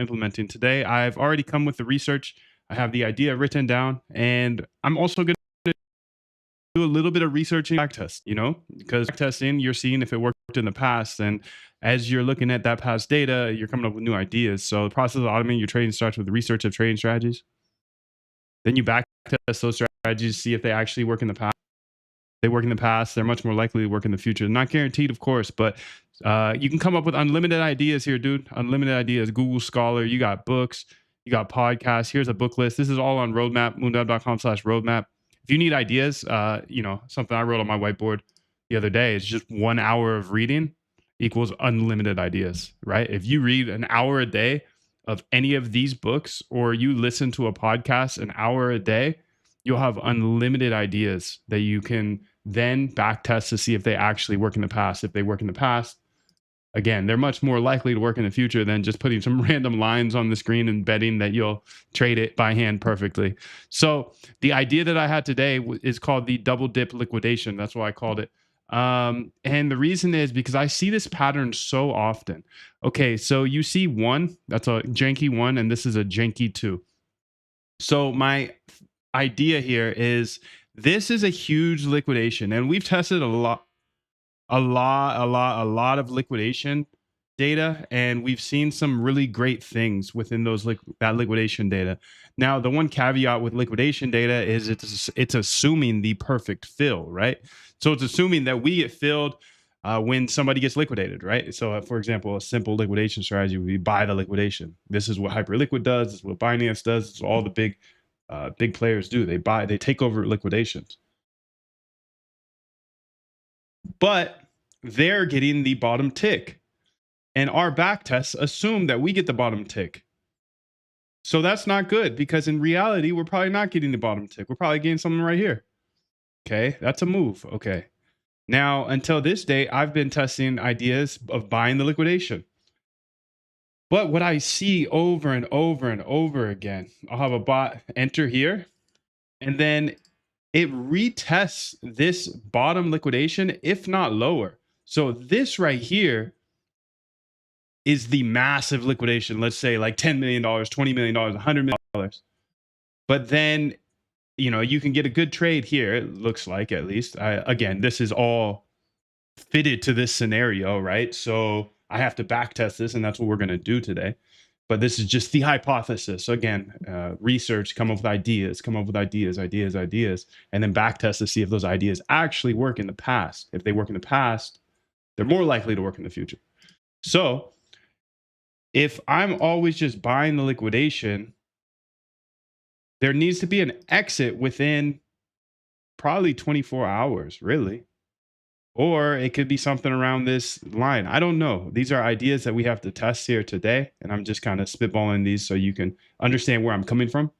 implementing today. I've already come with the research. I have the idea written down, and I'm also going to do a little bit of researching back test, because back testing, you're seeing if it worked in the past. And as you're looking at that past data, you're coming up with new ideas. So the process of automating your trading starts with the research of trading strategies. Then you back test those strategies, see if they actually work in the past. They work in the past, they're much more likely to work in the future. Not guaranteed, of course, but you can come up with unlimited ideas here, dude. Unlimited ideas. Google Scholar, you got books, you got podcasts. Here's a book list. This is all on Roadmap, moondub.com/roadmap. If you need ideas, something I wrote on my whiteboard the other day is just 1 hour of reading equals unlimited ideas, right? If you read an hour a day of any of these books, or you listen to a podcast an hour a day, you'll have unlimited ideas that you can then back test to see if they actually work in the past. If they work in the past, again, they're much more likely to work in the future than just putting some random lines on the screen and betting that you'll trade it by hand perfectly. So the idea that I had today is called the double dip liquidation. That's why I called it. And the reason is because I see this pattern so often. Okay, so you see one, that's a janky one, and this is a janky two. So my idea here is this is a huge liquidation, and we've tested a lot of liquidation data, and we've seen some really great things within those that liquidation data. Now, the one caveat with liquidation data is it's assuming the perfect fill, right? So it's assuming that we get filled when somebody gets liquidated, right? So, for example, a simple liquidation strategy would be buy the liquidation. This is what Hyperliquid does. This is what Binance does. This is all the big players do. They take over liquidations. But they're getting the bottom tick. And our back tests assume that we get the bottom tick. So that's not good, because in reality, we're probably not getting the bottom tick. We're probably getting something right here. Okay, that's a move. Okay. Now, until this day, I've been testing ideas of buying the liquidation. But what I see over and over and over again, I'll have a bot enter here, and then it retests this bottom liquidation, if not lower. So this right here is the massive liquidation. Let's say like $10 million, $20 million, $100 million. But then, you can get a good trade here. It looks like, at least. Again, this is all fitted to this scenario, right? So I have to back test this, and that's what we're going to do today. But this is just the hypothesis. So again, research, come up with ideas, and then back test to see if those ideas actually work in the past. If they work in the past, they're more likely to work in the future. So if I'm always just buying the liquidation, there needs to be an exit within probably 24 hours, really. Or it could be something around this line. I don't know. These are ideas that we have to test here today, and I'm just kind of spitballing these so you can understand where I'm coming from.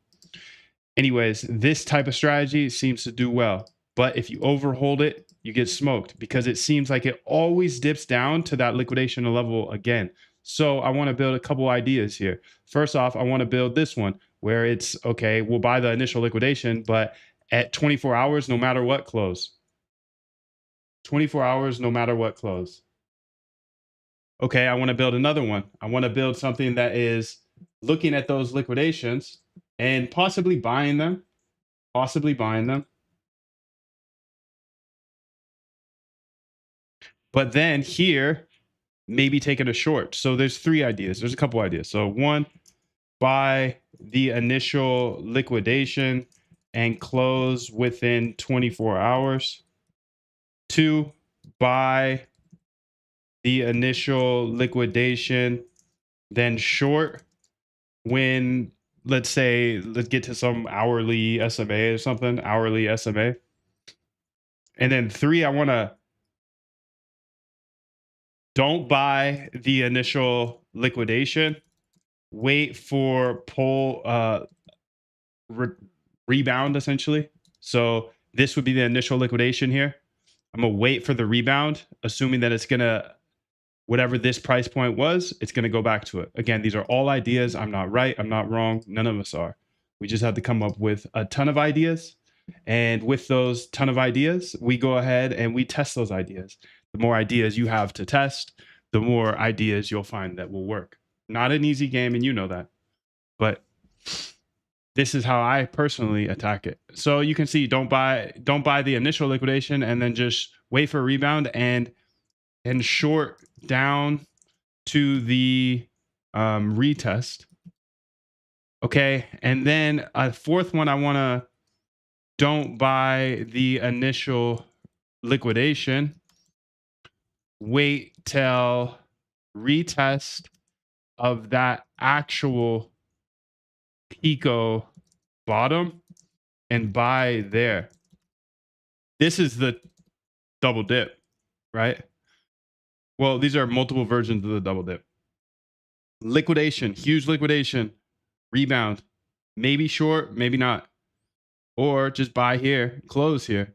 Anyways, this type of strategy seems to do well. But if you overhold it, you get smoked, because it seems like it always dips down to that liquidation level again. So I want to build a couple ideas here. First off, I want to build this one where it's, okay, we'll buy the initial liquidation, but at 24 hours, no matter what, close. 24 hours, no matter what, close. Okay, I want to build another one. I want to build something that is looking at those liquidations and possibly buying them. But then here, maybe taking a short. So there's three ideas. There's a couple ideas. So one, buy the initial liquidation and close within 24 hours. Two, buy the initial liquidation, then short when, let's get to some hourly SMA or something, hourly SMA. And then three, I want to don't buy the initial liquidation, wait for rebound, essentially. So this would be the initial liquidation here. I'm going to wait for the rebound, assuming that it's going to, whatever this price point was, it's going to go back to it. Again, these are all ideas. I'm not right. I'm not wrong. None of us are. We just have to come up with a ton of ideas. And with those ton of ideas, we go ahead and we test those ideas. The more ideas you have to test, the more ideas you'll find that will work. Not an easy game, and you know that. But this is how I personally attack it. So you can see, don't buy the initial liquidation, and then just wait for a rebound and short down to the retest. Okay, and then a fourth one, I want to don't buy the initial liquidation. Wait till retest of that actual Pico bottom and buy there. This is the double dip, right? Well, these are multiple versions of the double dip. Liquidation, huge liquidation, rebound, maybe short, maybe not. Or just buy here, close here.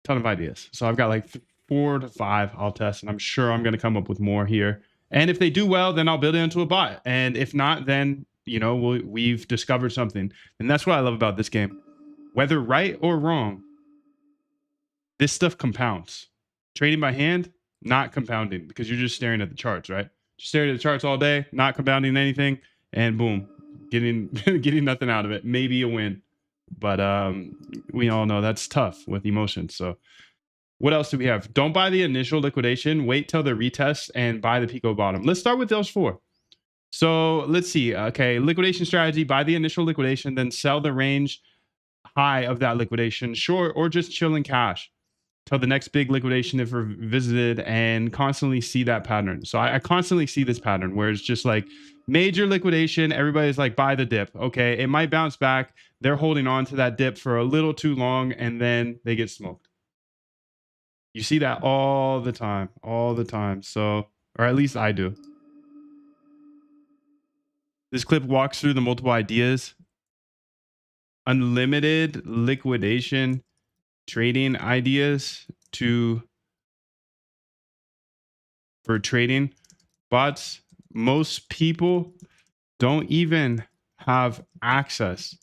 Ton of ideas. So I've got like 4 to 5 I'll test, and I'm sure I'm going to come up with more here. And if they do well, then I'll build it into a bot. And if not, then, you know, we've discovered something. And that's what I love about this game. Whether right or wrong, this stuff compounds. Trading by hand, not compounding, because you're just staring at the charts, right? Just staring at the charts all day, not compounding anything, and boom, getting nothing out of it. Maybe a win. But we all know that's tough with emotions. So what else do we have? Don't buy the initial liquidation. Wait till the retest and buy the Pico bottom. Let's start with those 4. So let's see. Okay, liquidation strategy, buy the initial liquidation, then sell the range high of that liquidation, short, or just chill in cash till the next big liquidation if we're visited, and constantly see that pattern. So I constantly see this pattern where it's just like major liquidation. Everybody's like, buy the dip. Okay, it might bounce back. They're holding on to that dip for a little too long, and then they get smoked. You see that all the time, So, or at least I do. This clip walks through the multiple ideas. Unlimited liquidation trading ideas for trading bots. Most people don't even have access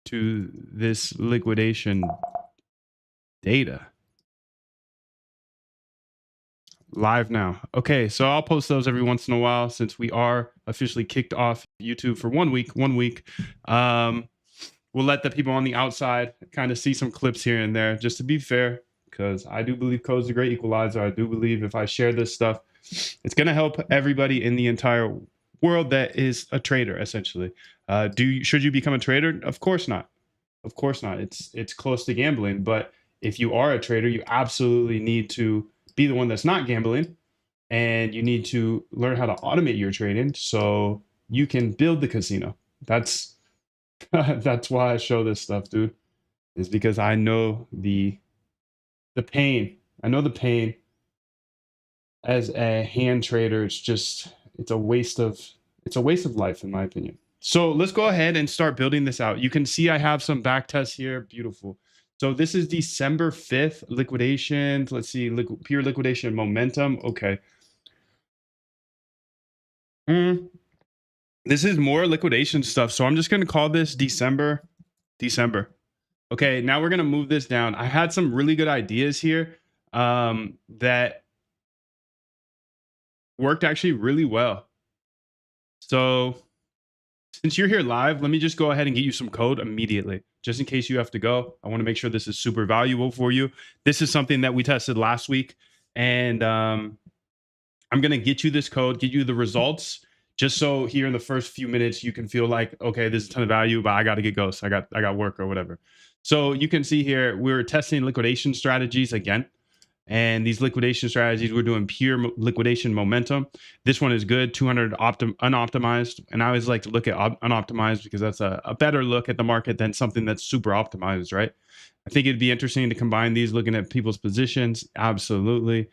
to this liquidation data. Live now. Okay, so I'll post those every once in a while since we are officially kicked off YouTube for 1 week. We'll let the people on the outside kind of see some clips here and there, just to be fair, because I do believe code's a great equalizer. I do believe if I share this stuff, it's going to help everybody in the entire world that is a trader, essentially. Should you become a trader? Of course not. Of course not. It's close to gambling. But if you are a trader, you absolutely need to be the one that's not gambling, and you need to learn how to automate your trading so you can build the casino. That's why I show this stuff, dude, is because I know the pain. I know the pain as a hand trader. It's a waste of life, in my opinion. So let's go ahead and start building this out. You can see I have some back tests here. Beautiful. So this is December 5th liquidation. Let's see, pure liquidation momentum. Okay. This is more liquidation stuff. So I'm just going to call this December. Okay, now we're going to move this down. I had some really good ideas here that worked actually really well. So since you're here live, let me just go ahead and get you some code immediately, just in case you have to go. I want to make sure this is super valuable for you. This is something that we tested last week, and I'm going to get you this code, get you the results, just so here in the first few minutes, you can feel like, okay, this is a ton of value, but I got to get ghosts. I got work or whatever. So you can see here, we're testing liquidation strategies again. And these liquidation strategies, we're doing pure liquidation momentum. This one is good, 200 unoptimized. And I always like to look at unoptimized because that's a better look at the market than something that's super optimized, right? I think it'd be interesting to combine these, looking at people's positions. Absolutely.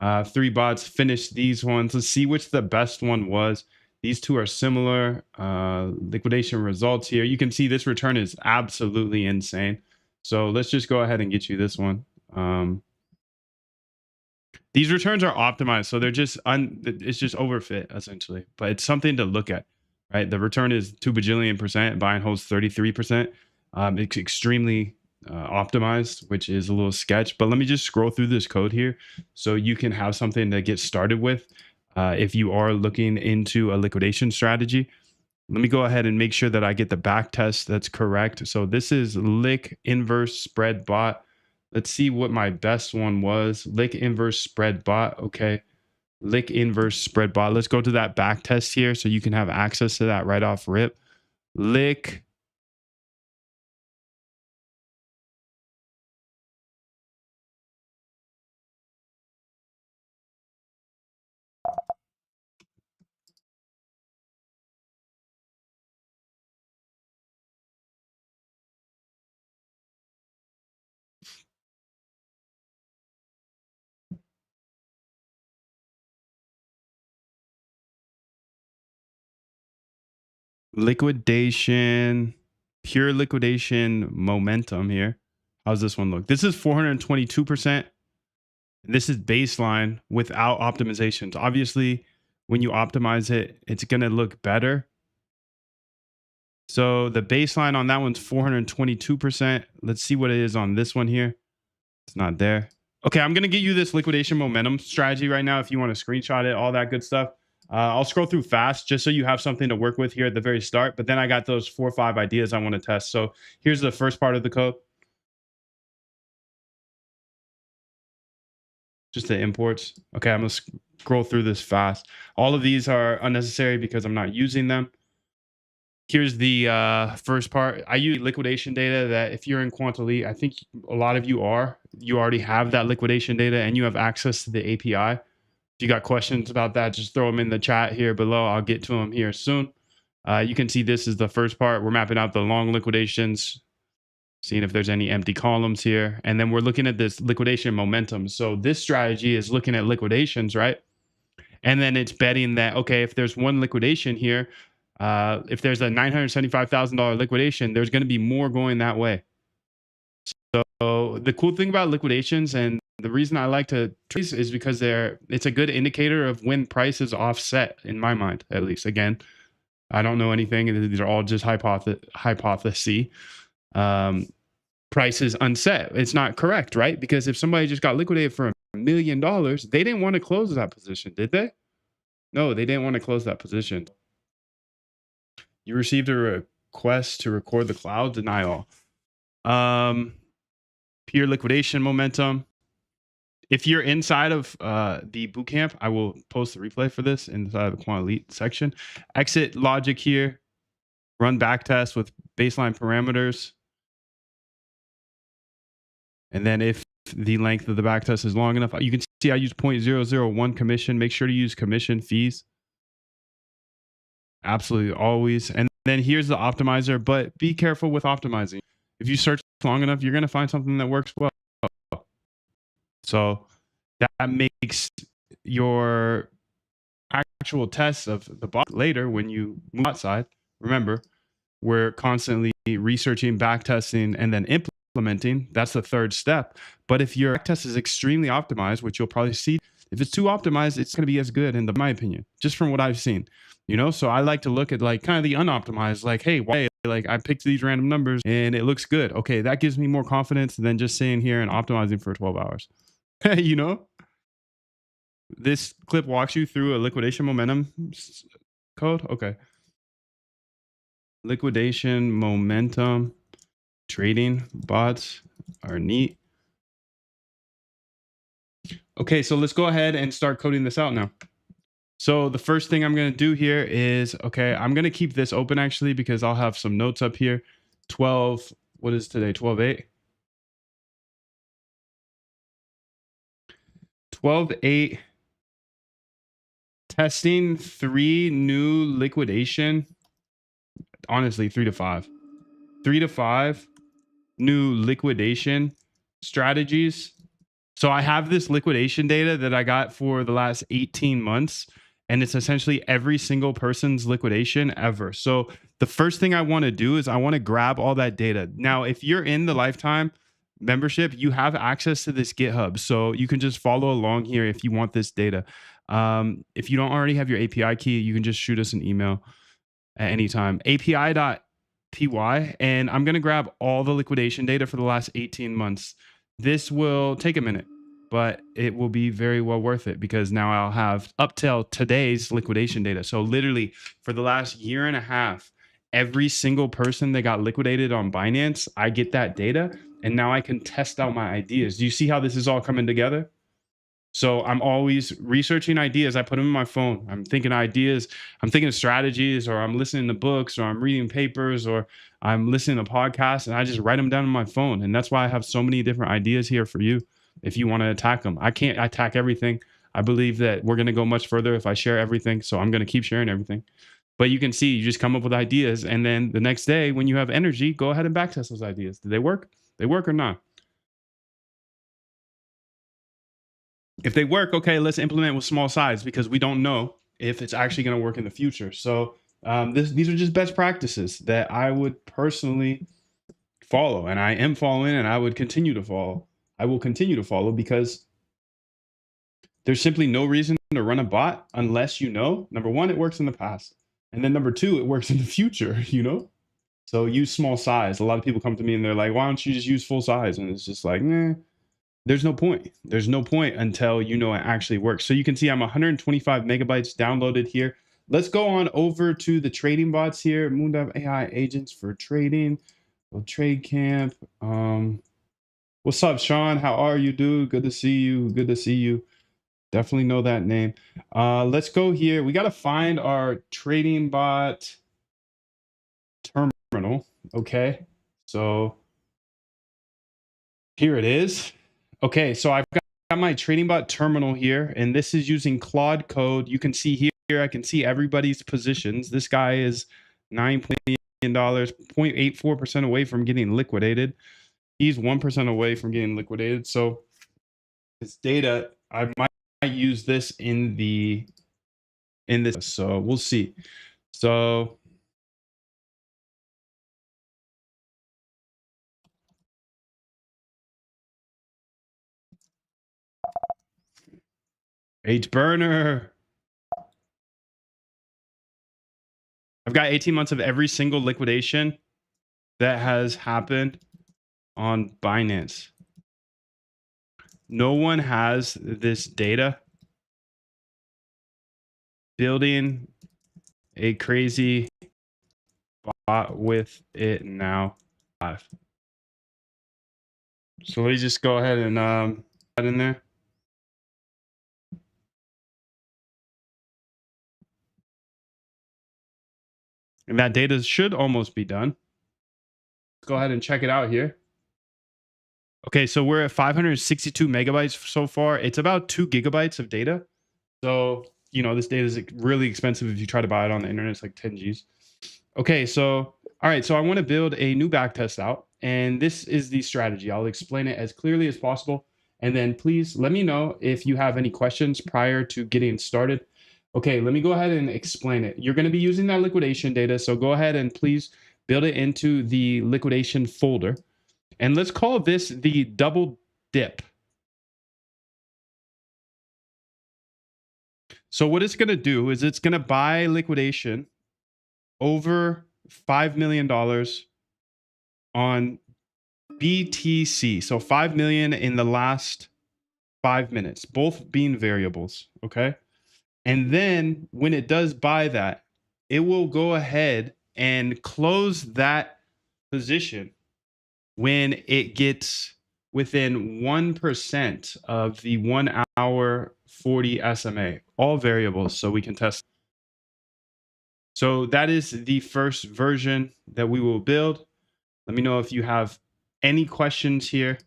3 bots, finish these ones. Let's see which the best one was. These two are similar. Liquidation results here. You can see this return is absolutely insane. So let's just go ahead and get you this one. These returns are optimized, so they're just it's just overfit essentially, but it's something to look at, right? The return is 2 bajillion %, buy and holds 33%. It's extremely optimized, which is a little sketch, but let me just scroll through this code here so you can have something to get started with. if you are looking into a liquidation strategy. Let me go ahead and make sure that I get the back test that's correct. So this is Lick Inverse Spread Bot. Let's see what my best one was. Lick Inverse Spread Bot. Okay. Lick Inverse Spread Bot. Let's go to that back test here so you can have access to that right off rip. Lick. Liquidation, pure liquidation momentum here. How's this one look? This is 422%. This is baseline without optimizations. Obviously, when you optimize it, it's going to look better. So the baseline on that one's 422%. Let's see what it is on this one here. It's not there. Okay, I'm going to get you this liquidation momentum strategy right now if you want to screenshot it, all that good stuff. I'll scroll through fast just so you have something to work with here at the very start. But then I got those 4 or 5 ideas I want to test. So here's the first part of the code. Just the imports. Okay, I'm going to scroll through this fast. All of these are unnecessary because I'm not using them. Here's the first part. I use liquidation data that if you're in Quant-Elite, I think a lot of you are. You already have that liquidation data and you have access to the API. If you got questions about that, just throw them in the chat here below. I'll get to them here soon. You can see this is the first part. We're mapping out the long liquidations, seeing if there's any empty columns here. And then we're looking at this liquidation momentum. So this strategy is looking at liquidations, right? And then it's betting that, okay, if there's one liquidation here, if there's a $975,000 liquidation, there's going to be more going that way. So the cool thing about liquidations, and the reason I like to trace, is because it's a good indicator of when price is offset, in my mind, at least. Again, I don't know anything. These are all just hypotheses. Price is unset. It's not correct, right? Because if somebody just got liquidated for $1 million, they didn't want to close that position, did they? No, they didn't want to close that position. You received a request to record the cloud. Deny all. Pure liquidation momentum. If you're inside of the bootcamp, I will post the replay for this inside of the Quant-Elite section. Exit logic here. Run back test with baseline parameters. And then if the length of the back test is long enough, you can see I use 0.001 commission. Make sure to use commission fees. Absolutely always. And then here's the optimizer, but be careful with optimizing. If you search long enough, you're going to find something that works well. So that makes your actual tests of the bot later when you move outside. Remember, we're constantly researching, back testing, and then implementing. That's the third step. But if your back test is extremely optimized, which you'll probably see, if it's too optimized, it's going to be as good, in my opinion, just from what I've seen. You know, so I like to look at like kind of the unoptimized, like, hey, why? Like I picked these random numbers and it looks good. Okay, that gives me more confidence than just sitting here and optimizing for 12 hours. You know, this clip walks you through a liquidation momentum code. Okay. Liquidation momentum trading bots are neat. Okay, so let's go ahead and start coding this out now. So the first thing I'm going to do here is, okay, I'm going to keep this open actually because I'll have some notes up here. 12, what is today? 12/8. 12/8. Testing 3 new liquidation. Honestly, 3 to 5. 3 to 5 new liquidation strategies. So I have this liquidation data that I got for the last 18 months. And it's essentially every single person's liquidation ever. So the first thing I want to do is I want to grab all that data. Now, if you're in the lifetime membership, you have access to this GitHub. So you can just follow along here if you want this data. If you don't already have your API key, you can just shoot us an email at any time. API.py. And I'm going to grab all the liquidation data for the last 18 months. This will take a minute. but it will be very well worth it because now I'll have up till today's liquidation data. So literally for the last year and a half, every single person that got liquidated on Binance, I get that data and now I can test out my ideas. Do you see how this is all coming together? So I'm always researching ideas. I put them in my phone. I'm thinking ideas. I'm thinking of strategies, or I'm listening to books, or I'm reading papers, or I'm listening to podcasts, and I just write them down on my phone. And that's why I have so many different ideas here for you if you want to attack them. I can't attack everything. I believe that we're going to go much further if I share everything. So I'm going to keep sharing everything. But you can see, you just come up with ideas. And then the next day, when you have energy, go ahead and backtest those ideas. Do they work? They work or not? If they work, okay, let's implement with small size because we don't know if it's actually going to work in the future. So these are just best practices that I would personally follow, and I am following, and I would continue to follow. I will continue to follow because there's simply no reason to run a bot unless you know, number one, it works in the past, and then number two, it works in the future. You know, so use small size. A lot of people come to me and they're like, "Why don't you just use full size?" And it's just like, nah. There's no point. There's no point until you know it actually works. So you can see I'm 125 megabytes downloaded here. Let's go on over to the trading bots here. Moondive AI agents for trading. Well, Trade Camp. What's up, Sean? How are you, dude? Good to see you. Good to see you. Definitely know that name. Let's go here. We got to find our trading bot terminal. Okay. So here it is. Okay, so I've got my trading bot terminal here, and this is using Claude Code. You can see here, I can see everybody's positions. This guy is $9 million, 0.84% away from getting liquidated. He's 1% away from getting liquidated. So this data, I might use this in this. So we'll see. So H burner. I've got 18 months of every single liquidation that has happened on Binance. No one has this data. Building a crazy bot with it now. So let me just go ahead and that in there. And that data should almost be done. Go ahead and check it out here. Okay, so we're at 562 megabytes so far. It's about 2 gigabytes of data. So, you know, this data is really expensive if you try to buy it on the internet. It's like 10 G's. Okay, so, all right, so I want to build a new backtest out. And this is the strategy. I'll explain it as clearly as possible. And then please let me know if you have any questions prior to getting started. Okay, let me go ahead and explain it. You're going to be using that liquidation data. So go ahead and please build it into the liquidation folder. And let's call this the double dip. So what it's going to do is it's going to buy liquidation over $5 million on BTC. So 5 million in the last 5 minutes, both being variables. Okay. And then when it does buy that, it will go ahead and close that position when it gets within 1% of the 1 hour 40 SMA, all variables. So we can test. So that is the first version that we will build. Let me know if you have any questions here.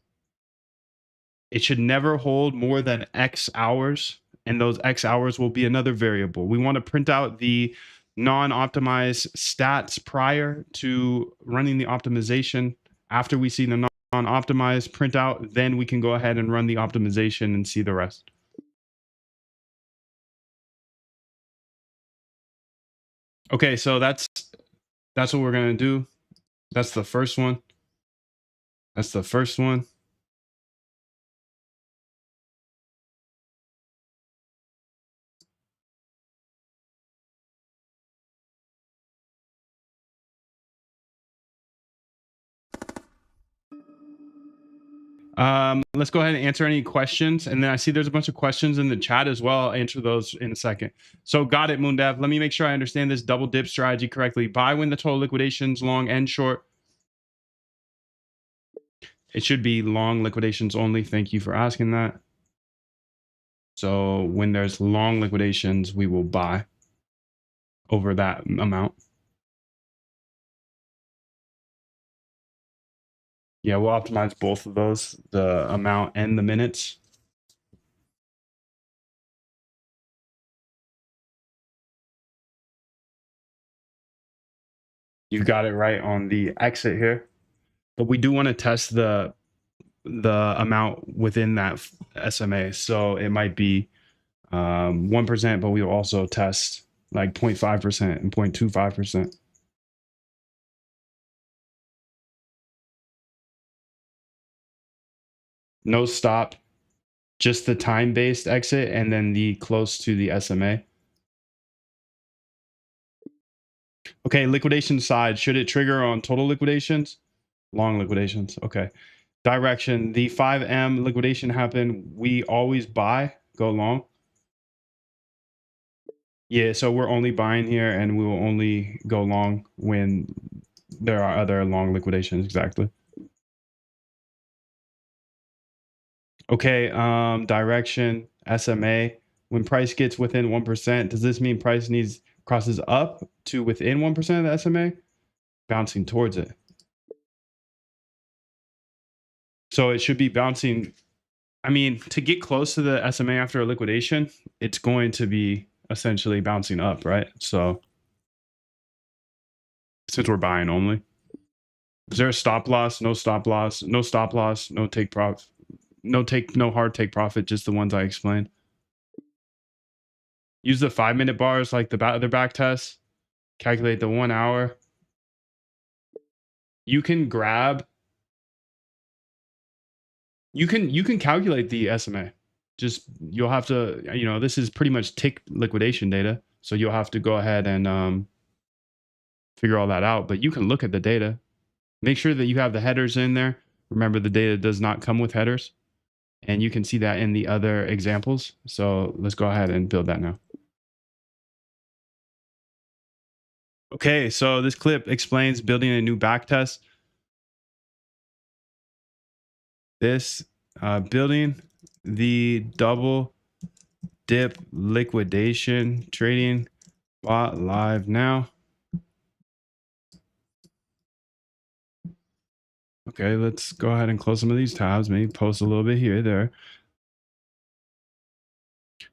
It should never hold more than X hours, and those X hours will be another variable. We want to print out the non-optimized stats prior to running the optimization. After we see the non-optimized printout, then we can go ahead and run the optimization and see the rest. Okay, so that's what we're gonna do. That's the first one. That's the first one. Let's go ahead and answer any questions. And then I see there's a bunch of questions in the chat as well. I'll answer those in a second. So got it, Moondev. Let me make sure I understand this double dip strategy correctly. Buy when the total liquidations, long and short. It should be long liquidations only. Thank you for asking that. So when there's long liquidations, we will buy over that amount. Yeah, we'll optimize both of those, the amount and the minutes. You got it right on the exit here. But we do want to test the amount within that SMA. So it might be 1%, but we'll also test like 0.5% and 0.25%. No stop, just the time-based exit and then the close to the SMA. Okay, liquidation side, should it trigger on total liquidations? Long liquidations, okay. Direction, the 5M liquidation happened, we always buy, go long. Yeah, so we're only buying here and we will only go long when there are other long liquidations, exactly. Okay, direction, SMA. When price gets within 1%, does this mean price crosses up to within 1% of the SMA? Bouncing towards it. So it should be bouncing. I mean, to get close to the SMA after a liquidation, it's going to be essentially bouncing up, right? So since we're buying only. Is there a stop loss? No stop loss. No stop loss. No take profit. No hard take profit. Just the ones I explained. Use the 5-minute bars like the other back test. Calculate the 1 hour. You can grab. You can calculate the SMA. Just you'll have to. This is pretty much tick liquidation data, so you'll have to go ahead and figure all that out. But you can look at the data. Make sure that you have the headers in there. Remember, the data does not come with headers. And you can see that in the other examples. So let's go ahead and build that now. Okay, so this clip explains building a new backtest. This building the double dip liquidation trading bot live now. Okay, let's go ahead and close some of these tabs, maybe post a little bit here, there.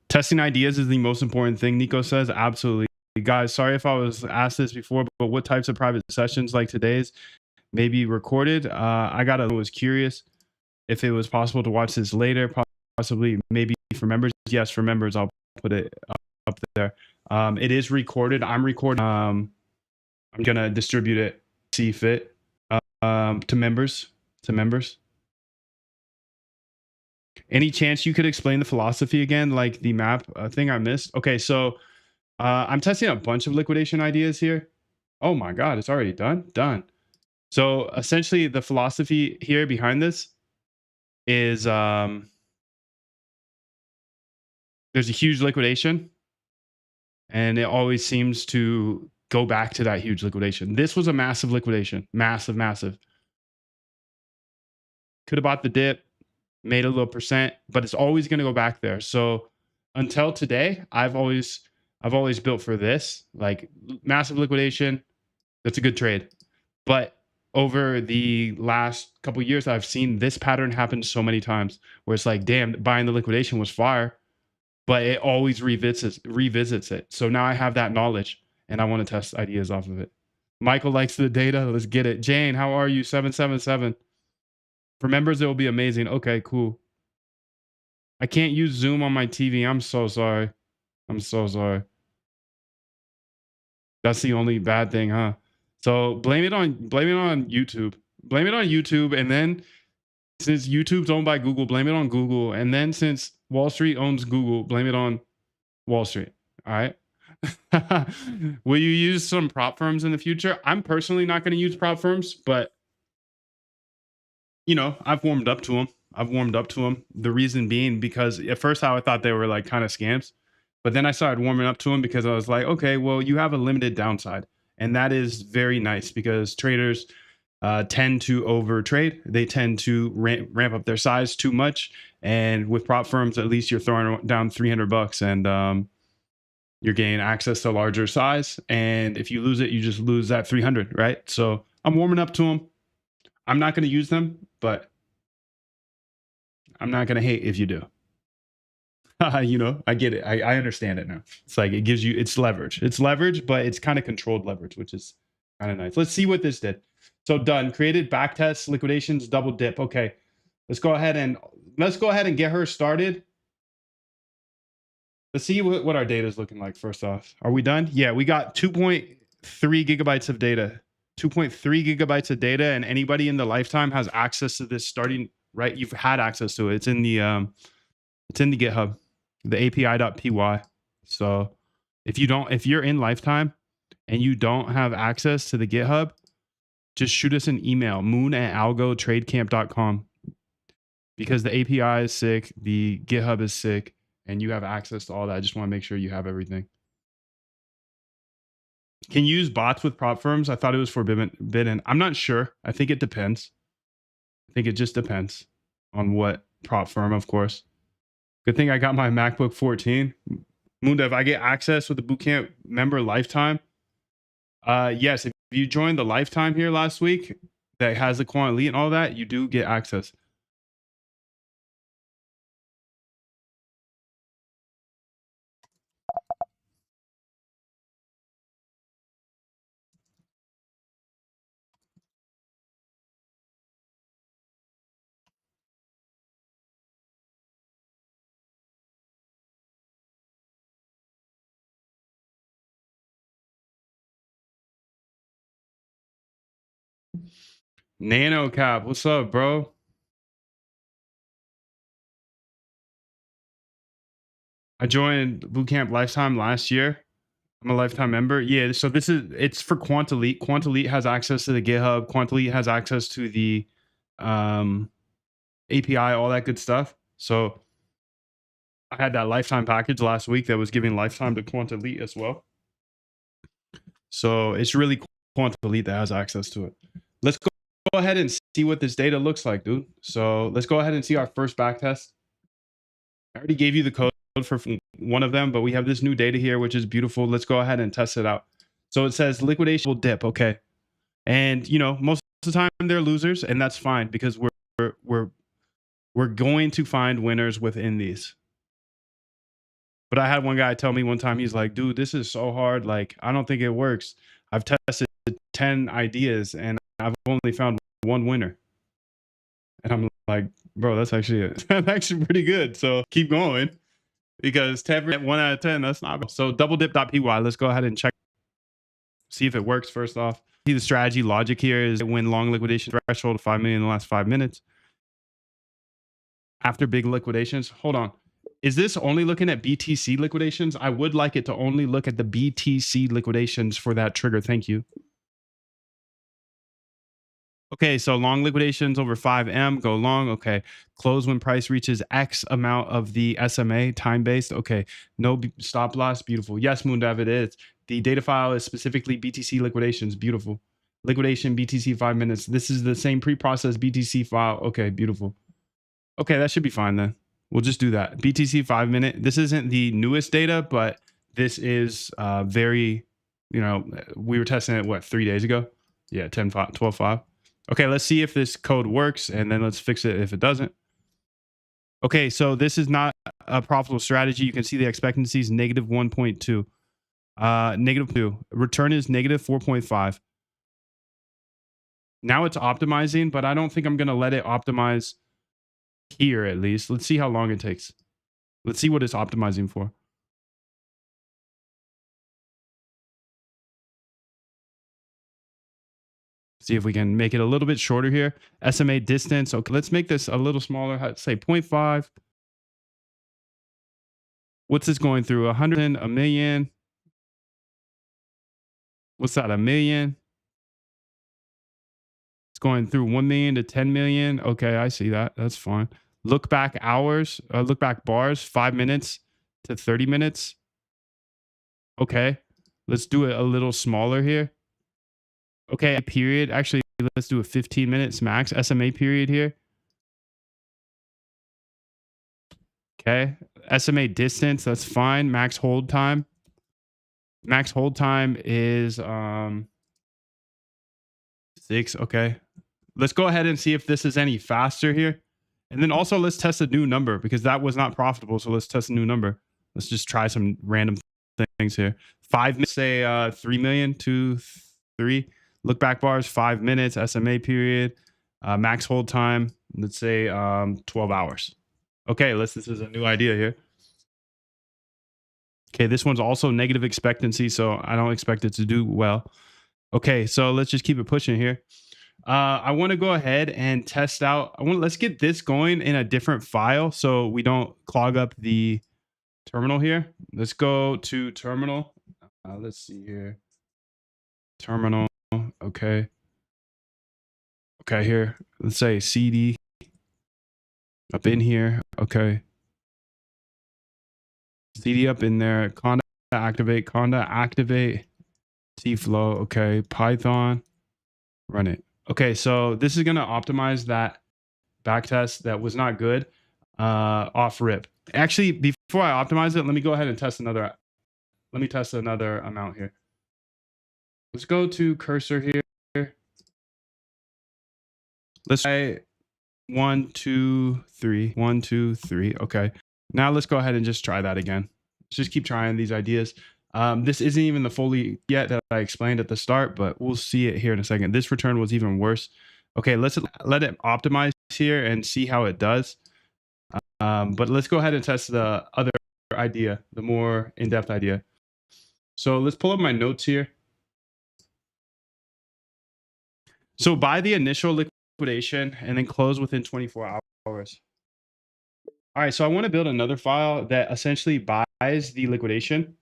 Testing ideas is the most important thing, Nico says. Absolutely. Guys, sorry if I was asked this before, but what types of private sessions like today's may be recorded? I was curious if it was possible to watch this later, possibly maybe for members. Yes, for members, I'll put it up there. It is recorded. I'm recording. I'm going to distribute it, see fit, to members. Any chance you could explain the philosophy again, like the map thing I missed? Okay, so I'm testing a bunch of liquidation ideas here. Oh my God, it's already done? Done. So essentially the philosophy here behind this is there's a huge liquidation and it always seems to go back to that huge liquidation. This was a massive liquidation, massive. Could have bought the dip, made a little percent, but it's always going to go back there. So until today, I've always built for this, like massive liquidation. That's a good trade. But over the last couple of years, I've seen this pattern happen so many times where it's like, damn, buying the liquidation was fire, but it always revisits it. So now I have that knowledge and I want to test ideas off of it. Michael likes the data. Let's get it. Jane, how are you? 777. For members, it will be amazing. Okay, cool. I can't use Zoom on my TV. I'm so sorry. That's the only bad thing, huh? So blame it on YouTube. Blame it on YouTube, and then since YouTube's owned by Google, blame it on Google, and then since Wall Street owns Google, blame it on Wall Street. All right. Will you use some prop firms in the future? I'm personally not going to use prop firms, but I've warmed up to them. I've warmed up to them. The reason being because at first I thought they were like kind of scams, but then I started warming up to them because I was like, okay, well, you have a limited downside, and that is very nice because traders tend to over trade. They tend to ramp up their size too much, and with prop firms, at least you're throwing down $300, and you're gaining access to larger size. And if you lose it, you just lose that 300, right? So I'm warming up to them. I'm not going to use them, but I'm not going to hate if you do. You know, I get it. I understand it now. It's like it gives you, it's leverage. It's leverage, but it's kind of controlled leverage, which is kind of nice. Let's see what this did. So done. Created back tests, liquidations, double dip. Okay. Let's go ahead and get her started. Let's see what our data is looking like first off. Are we done? Yeah, we got 2.3 gigabytes of data. 2.3 gigabytes of data, and anybody in the lifetime has access to this starting, right? You've had access to it. It's in the GitHub, the API.py. So if you're in lifetime and you don't have access to the GitHub, just shoot us an email, moon@algotradecamp.com, because the API is sick, the GitHub is sick, and you have access to all that. I just want to make sure you have everything. Can you use bots with prop firms? I thought it was forbidden. I'm not sure. I think it depends. I think it just depends on what prop firm, of course. Good thing I got my MacBook 14. Moondev, I get access with the bootcamp member lifetime. Yes, if you joined the lifetime here last week that has the Quant Elite and all that, you do get access. Nano Cap, what's up, bro? I joined bootcamp lifetime last year. I'm a lifetime member. Yeah, so it's for Quant Elite. Quant Elite has access to the GitHub. Quant Elite has access to the API, all that good stuff. So I had that lifetime package last week that was giving lifetime to Quant Elite as well. So it's really Quant Elite that has access to it. Let's go ahead and see what this data looks like, dude. So let's go ahead and see our first back test. I already gave you the code for one of them, but we have this new data here, which is beautiful. Let's go ahead and test it out. So it says liquidation will dip. Okay. And you know, most of the time they're losers, and that's fine because we're going to find winners within these. But I had one guy tell me one time, he's like, dude, this is so hard. Like, I don't think it works. I've tested 10 ideas and I've only found one winner. And I'm like, bro, that's actually pretty good. So keep going, because 10 1 out of 10, that's not bad. So double dip.py, let's go ahead and check, see if it works first off. See the strategy logic here is when long liquidation threshold of 5 million in the last 5 minutes. After big liquidations, hold on. Is this only looking at BTC liquidations? I would like it to only look at the BTC liquidations for that trigger. Thank you. Okay, so long liquidations over 5M, go long. Okay, close when price reaches X amount of the SMA, time-based. Okay, no stop loss, beautiful. Yes, Moondav, it is. The data file is specifically BTC liquidations, beautiful. Liquidation, BTC 5 minutes. This is the same pre-processed BTC file. Okay, beautiful. Okay, that should be fine then. We'll just do that. BTC 5 minute. This isn't the newest data, but this is very, you know, we were testing it, what, 3 days ago? Yeah, 10, 5, 12, 5. Okay, let's see if this code works, and then let's fix it if it doesn't. Okay, so this is not a profitable strategy. You can see the expectancy is negative 1.2. Negative 2. Return is negative 4.5. Now it's optimizing, but I don't think I'm going to let it optimize here at least. Let's see how long it takes. Let's see what it's optimizing for. See if we can make it a little bit shorter here. SMA distance. Okay, let's make this a little smaller. Let's say 0.5. What's this going through? 100, a million. What's that? A million. It's going through 1 million to 10 million. Okay, I see that. That's fine. Look back hours, look back bars, 5 minutes to 30 minutes. Okay. Let's do it a little smaller here. Okay, period. Actually, let's do a 15 minutes max SMA period here. Okay. SMA distance, that's fine. Max hold time. Max hold time is 6. Okay. Let's go ahead and see if this is any faster here. And then also let's test a new number because that was not profitable. So let's test a new number. Let's just try some random things here. 5 minutes, say 3 million, 2, 3. Look back bars, 5 minutes, SMA period, max hold time, let's say 12 hours. Okay, this is a new idea here. Okay, this one's also negative expectancy, so I don't expect it to do well. Okay, so let's just keep it pushing here. I want to go ahead and test out. Let's get this going in a different file so we don't clog up the terminal here. Let's go to terminal. Let's see here. Terminal. Okay. Okay, here. Let's say CD up in here. Okay. CD up in there. Conda activate. Cflow. Okay. Python. Run it. Okay, so this is going to optimize that backtest that was not good off rip. Actually, before I optimize it, let me go ahead and test another. Let me test another amount here. Let's go to cursor here. Let's try 1, 2, 3. 1, 2, 3. Okay. Now let's go ahead and just try that again. Let's just keep trying these ideas. This isn't even the fully yet that I explained at the start, but we'll see it here in a second. This return was even worse. Okay, let's let it optimize here and see how it does. But let's go ahead and test the other idea, the more in-depth idea. So let's pull up my notes here. So buy the initial liquidation and then close within 24 hours. All right, so I want to build another file that essentially buys the liquidation,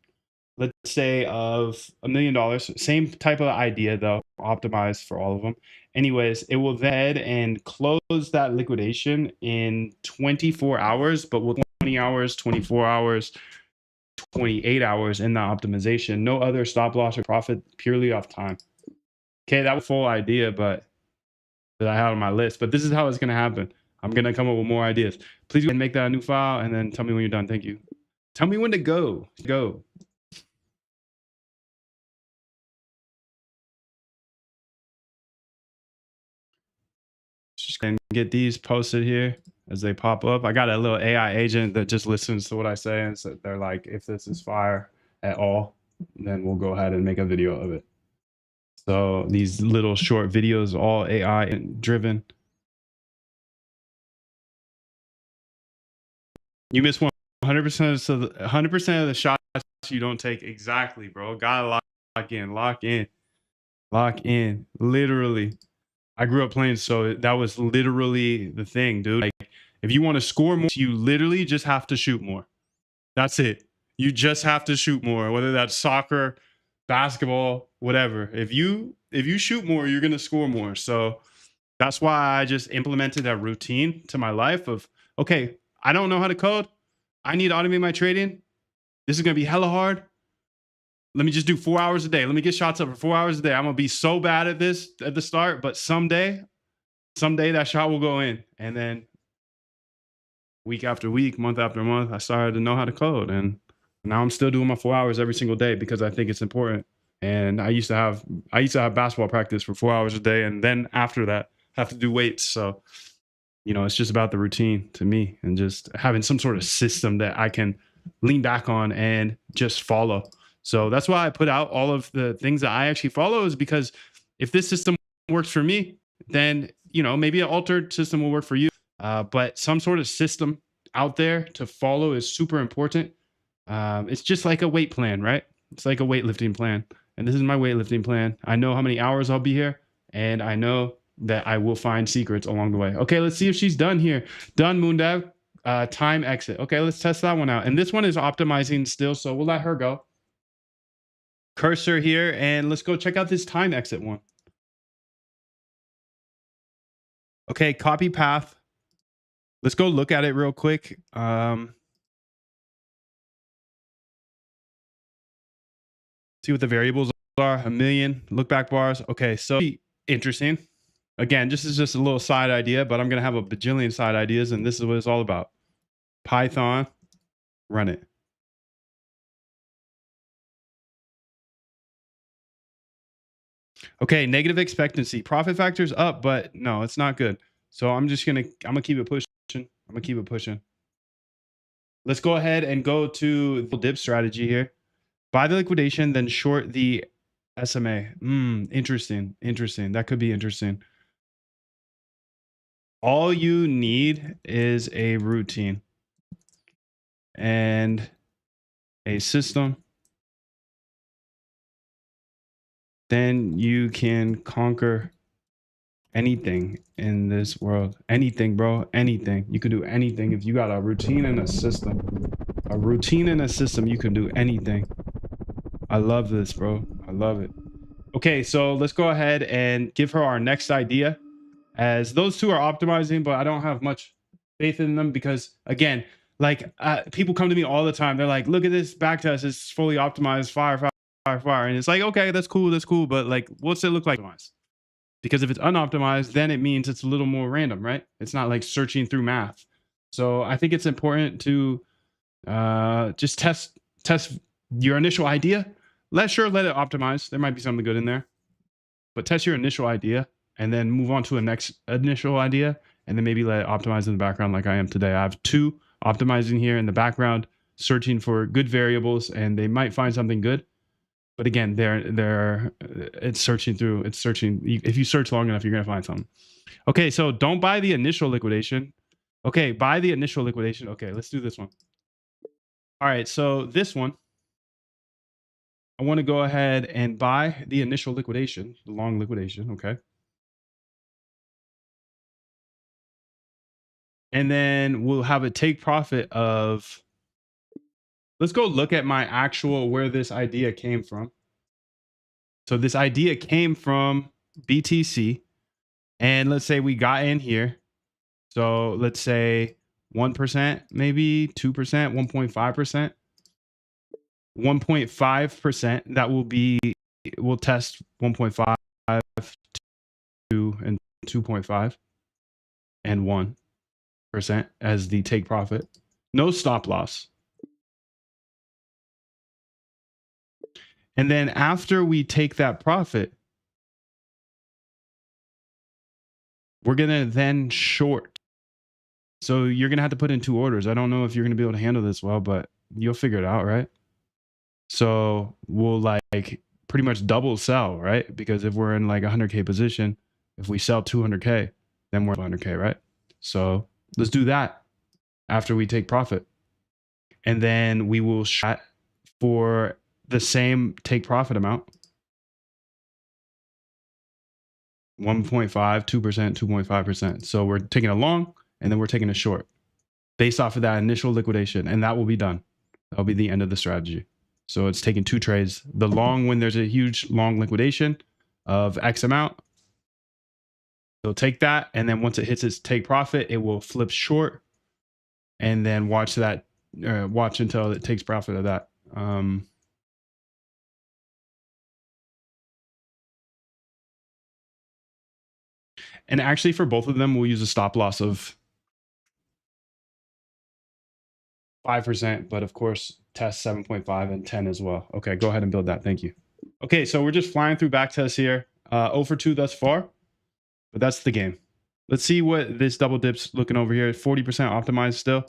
let's say of $1 million. Same type of idea though, optimized for all of them. Anyways, it will then and close that liquidation in 24 hours, but with 20 hours, 24 hours, 28 hours in the optimization. No other stop loss or profit, purely off time. Okay, that was full idea, but that I had on my list. But this is how it's going to happen. I'm going to come up with more ideas. Please go ahead and make that a new file and then tell me when you're done. Thank you. Tell me when to go. Go. Just going to get these posted here as they pop up. I got a little AI agent that just listens to what I say. And so they're like, if this is fire at all, then we'll go ahead and make a video of it. So these little short videos, all AI driven. You miss 100%. So 100% of the shots you don't take. Exactly, bro. Gotta lock in. Literally. I grew up playing, so that was literally the thing, dude. Like, if you want to score more, you literally just have to shoot more. That's it. You just have to shoot more, whether that's soccer, basketball, whatever. If you shoot more, you're gonna score more. So that's why I just implemented that routine to my life of, okay, I don't know how to code. I need to automate my trading. This is gonna be hella hard. Let me just do 4 hours a day. Let me get shots up for 4 hours a day. I'm gonna be so bad at this at the start, but someday that shot will go in. And then week after week, month after month, I started to know how to code. And now I'm still doing my 4 hours every single day because I think it's important. And I used to have basketball practice for 4 hours a day, and then after that, have to do weights. So, you know, it's just about the routine to me, and just having some sort of system that I can lean back on and just follow. So that's why I put out all of the things that I actually follow, is because if this system works for me, then, you know, maybe an altered system will work for you. But some sort of system out there to follow is super important. It's just like a weight plan, right? It's like a weightlifting plan. And this is my weightlifting plan. I know how many hours I'll be here, and I know that I will find secrets along the way. Okay, let's see if she's done here. Done, Moondev. Time exit. Okay, let's test that one out. And this one is optimizing still, so we'll let her go. Cursor here, and let's go check out this time exit one. Okay, copy path. Let's go look at it real quick. See what the variables are. 1,000,000 look back bars. Okay, so interesting. Again, this is just a little side idea, but I'm gonna have a bajillion side ideas, and this is what it's all about. Python, run it. Okay, negative expectancy. Profit factor's up, but no, it's not good. So I'm gonna keep it pushing. I'm gonna keep it pushing. Let's go ahead and go to the dip strategy here. Buy the liquidation, then short the SMA. Interesting. Interesting. That could be interesting. All you need is a routine and a system. Then you can conquer anything in this world. Anything, bro. Anything. You can do anything. If you got a routine and a system, you can do anything. I love this, bro. I love it. Okay, so let's go ahead and give her our next idea, as those two are optimizing, but I don't have much faith in them because, again, like people come to me all the time. They're like, look at this backtest. It's fully optimized. Fire. And it's like, okay, that's cool. But like, what's it look like? Because if it's unoptimized, then it means it's a little more random, right? It's not like searching through math. So I think it's important to just test your initial idea. Let it optimize. There might be something good in there, but test your initial idea and then move on to a next initial idea, and then maybe let it optimize in the background like I am today. I have two optimizing here in the background, searching for good variables, and they might find something good. But again, it's searching. If you search long enough, you're gonna find something. Okay, so don't buy the initial liquidation. Okay, buy the initial liquidation. Okay, let's do this one. All right, so this one, I want to go ahead and buy the initial liquidation, the long liquidation. Okay. And then we'll have a take profit of, let's go look at my actual, where this idea came from. So this idea came from BTC, and let's say we got in here. So let's say 1%, maybe 2%, 1.5%. 1.5%, that will be, we'll test 1.5, 2, and 2.5, and 1% as the take profit. No stop loss. And then after we take that profit, we're going to then short. So you're going to have to put in two orders. I don't know if you're going to be able to handle this well, but you'll figure it out, right? So we'll like pretty much double sell, right? Because if we're in like a 100K position, if we sell 200K, then we're 100K, right? So let's do that after we take profit. And then we will shot for the same take profit amount. 1.5, 2%, 2.5%. So we're taking a long and then we're taking a short based off of that initial liquidation. And that will be done. That'll be the end of the strategy. So it's taking two trades. The long, when there's a huge long liquidation of X amount, they'll take that. And then once it hits its take profit, it will flip short and then watch that, watch until it takes profit of that. And actually for both of them, we'll use a stop loss of 5%, but of course, test 7.5 and 10 as well. Okay, go ahead and build that. Thank you. Okay, so we're just flying through back tests here. 0 for 2 thus far, but that's the game. Let's see what this double dip's looking over here. 40% optimized still.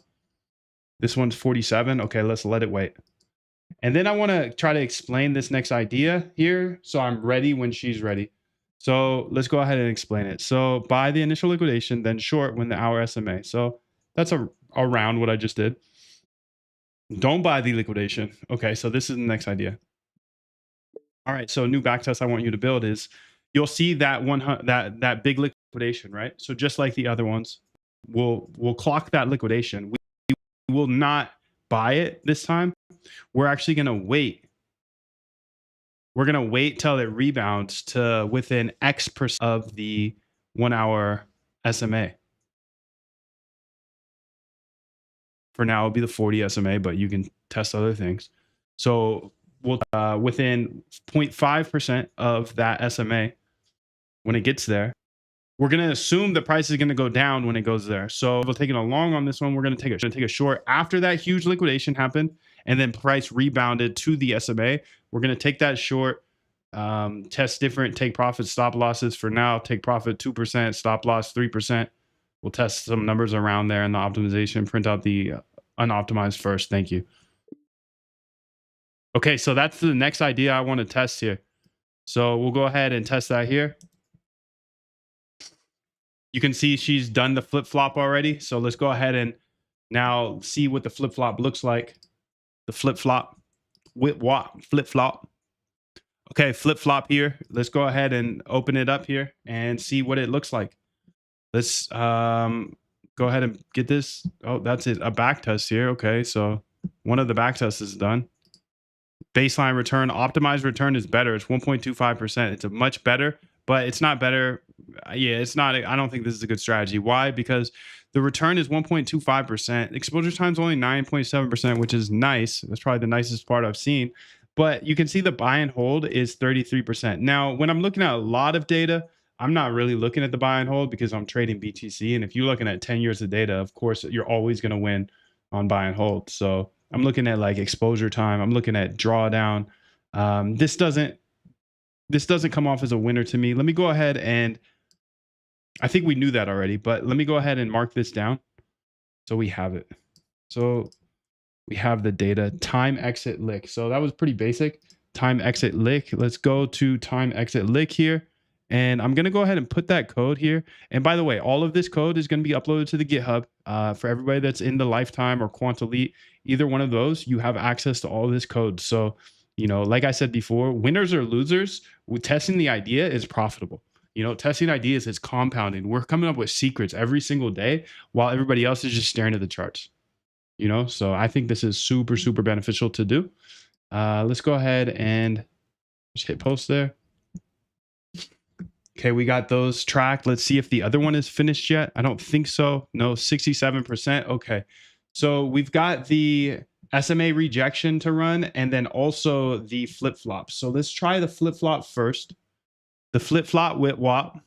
This one's 47. Okay, let's let it wait. And then I want to try to explain this next idea here so I'm ready when she's ready. So let's go ahead and explain it. So buy the initial liquidation, then short when the hour SMA. So that's around what I just did. Don't buy the liquidation. Okay, so this is the next idea. All right, so new backtest I want you to build is, you'll see that that big liquidation, right? So just like the other ones, we'll clock that liquidation. We will not buy it this time. We're actually going to wait. We're going to wait till it rebounds to within X% of the 1 hour SMA. For now, it'll be the 40 SMA, but you can test other things. So we'll within 0.5% of that SMA, when it gets there, we're going to assume the price is going to go down when it goes there. So we're taking a long on this one. We're going to take a short after that huge liquidation happened, and then price rebounded to the SMA. We're going to take that short, test different take profit, stop losses. For now, take profit 2%, stop loss 3%. We'll test some numbers around there in the optimization. Print out the unoptimized first. Thank you. Okay, so that's the next idea I want to test here. So we'll go ahead and test that here. You can see she's done the flip-flop already. So let's go ahead and now see what the flip-flop looks like. The flip-flop. With what? Flip-flop. Okay, flip-flop here. Let's go ahead and open it up here and see what it looks like. Let's go ahead and get this. Oh, that's it. A back test here. Okay, so one of the back tests is done. Baseline return, optimized return is better. It's 1.25%. It's a much better, but it's not better. Yeah, it's not. I don't think this is a good strategy. Why? Because the return is 1.25%. Exposure time is only 9.7%, which is nice. That's probably the nicest part I've seen. But you can see the buy and hold is 33%. Now, when I'm looking at a lot of data, I'm not really looking at the buy and hold because I'm trading BTC. And if you're looking at 10 years of data, of course, you're always going to win on buy and hold. So I'm looking at like exposure time. I'm looking at drawdown. This doesn't come off as a winner to me. Let me go ahead and I think we knew that already, but let me go ahead and mark this down so we have it. So we have the data time exit lick. So that was pretty basic. Time exit lick. Let's go to time exit lick here. And I'm going to go ahead and put that code here. And by the way, all of this code is going to be uploaded to the GitHub for everybody that's in the Lifetime or Quant Elite. Either one of those, you have access to all this code. So, you know, like I said before, winners or losers, testing the idea is profitable. You know, testing ideas is compounding. We're coming up with secrets every single day while everybody else is just staring at the charts. You know, so I think this is super, super beneficial to do. Let's go ahead and just hit post there. Okay, we got those tracked. Let's see if the other one is finished yet. I don't think so. No, 67%. Okay. So we've got the SMA rejection to run and then also the flip-flop. So let's try the flip-flop first. The flip-flop with WAP.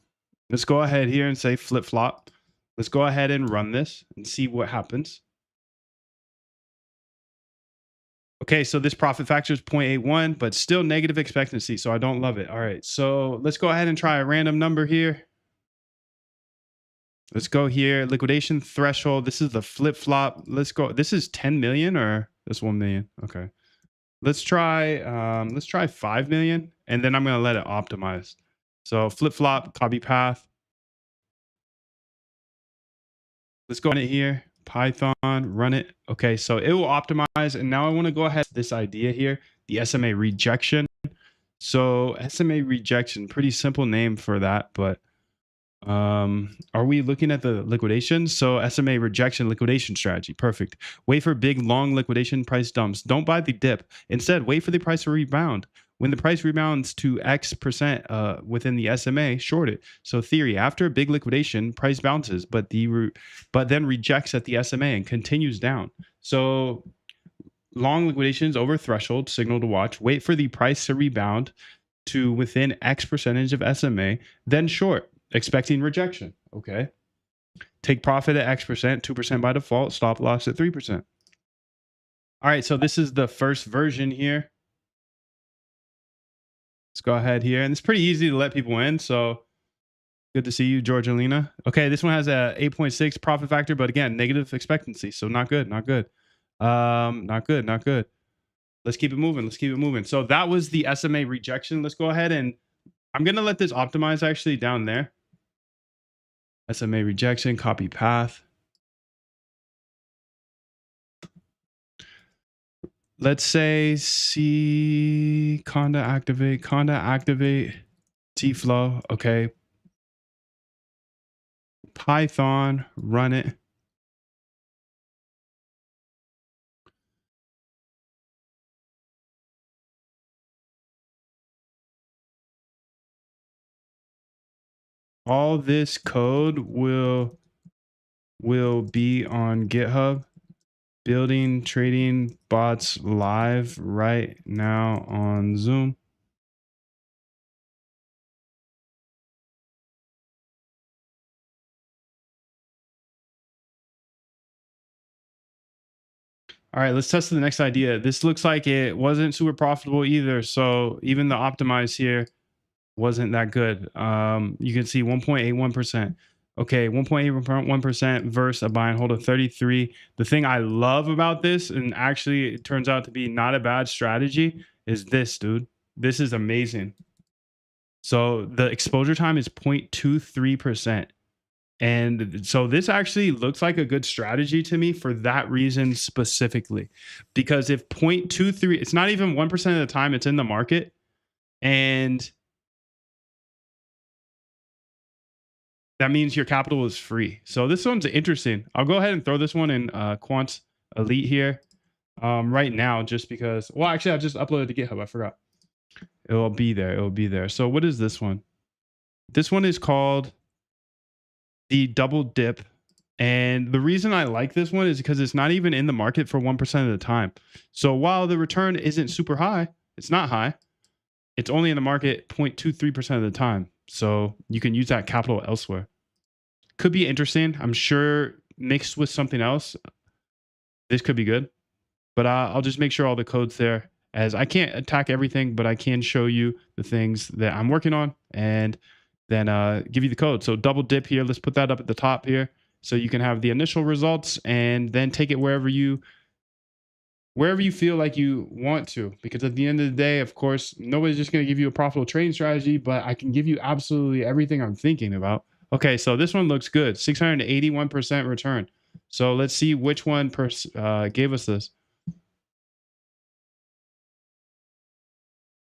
Let's go ahead here and say flip-flop. Let's go ahead and run this and see what happens. Okay, so this profit factor is 0.81, but still negative expectancy, so I don't love it. All right, so let's go ahead and try a random number here. Let's go here, liquidation threshold. This is the flip-flop. Let's go. This is 10 million or this 1 million? Okay. Let's try 5 million, and then I'm gonna let it optimize. So flip-flop, copy path. Let's go on it here. Python, run it. Okay, so it will optimize. And now I want to go ahead with this idea here, the SMA rejection. So SMA rejection, pretty simple name for that, but are we looking at the liquidation? So SMA rejection liquidation strategy. Perfect. Wait for big long liquidation price dumps. Don't buy the dip. Instead, wait for the price to rebound. When the price rebounds to X% within the SMA, short it. So theory, after a big liquidation, price bounces, but then rejects at the SMA and continues down. So long liquidations over threshold, signal to watch. Wait for the price to rebound to within X percentage of SMA, then short, expecting rejection. Okay. Take profit at X%, 2% by default, stop loss at 3%. All right, so this is the first version here. Let's go ahead here. And it's pretty easy to let people in. So good to see you, Georgelina. Okay, this one has a 8.6 profit factor, but again, negative expectancy. So not good, not good. Not good, not good. Let's keep it moving. Let's keep it moving. So that was the SMA rejection. Let's go ahead and I'm going to let this optimize actually down there. SMA rejection, copy path. Let's say C conda activate T-flow. Okay. Python, run it. All this code will be on GitHub. Building trading bots live right now on Zoom. All right, let's test the next idea. This looks like it wasn't super profitable either. So even the optimize here wasn't that good. You can see 1.81%. Okay, 1.81% versus a buy and hold of 33. The thing I love about this, and actually it turns out to be not a bad strategy, is this, dude. This is amazing. So the exposure time is 0.23%. And so this actually looks like a good strategy to me for that reason specifically. Because if 0.23, it's not even 1% of the time it's in the market. And that means your capital is free. So this one's interesting. I'll go ahead and throw this one in Quant Elite here right now, just because. Well, actually, I just uploaded to GitHub. I forgot. It will be there. It will be there. So what is this one? This one is called the Double Dip. And the reason I like this one is because it's not even in the market for 1% of the time. So while the return isn't super high, it's not high. It's only in the market 0.23% of the time. So you can use that capital elsewhere. Could be interesting. I'm sure mixed with something else, this could be good. But I'll just make sure all the code's there, as I can't attack everything, but I can show you the things that I'm working on and then give you the code. So double dip here. Let's put that up at the top here so you can have the initial results and then take it wherever you feel like you want to. Because at the end of the day, of course, nobody's just going to give you a profitable trading strategy, but I can give you absolutely everything I'm thinking about. Okay, so this one looks good. 681% return. So let's see which one gave us this.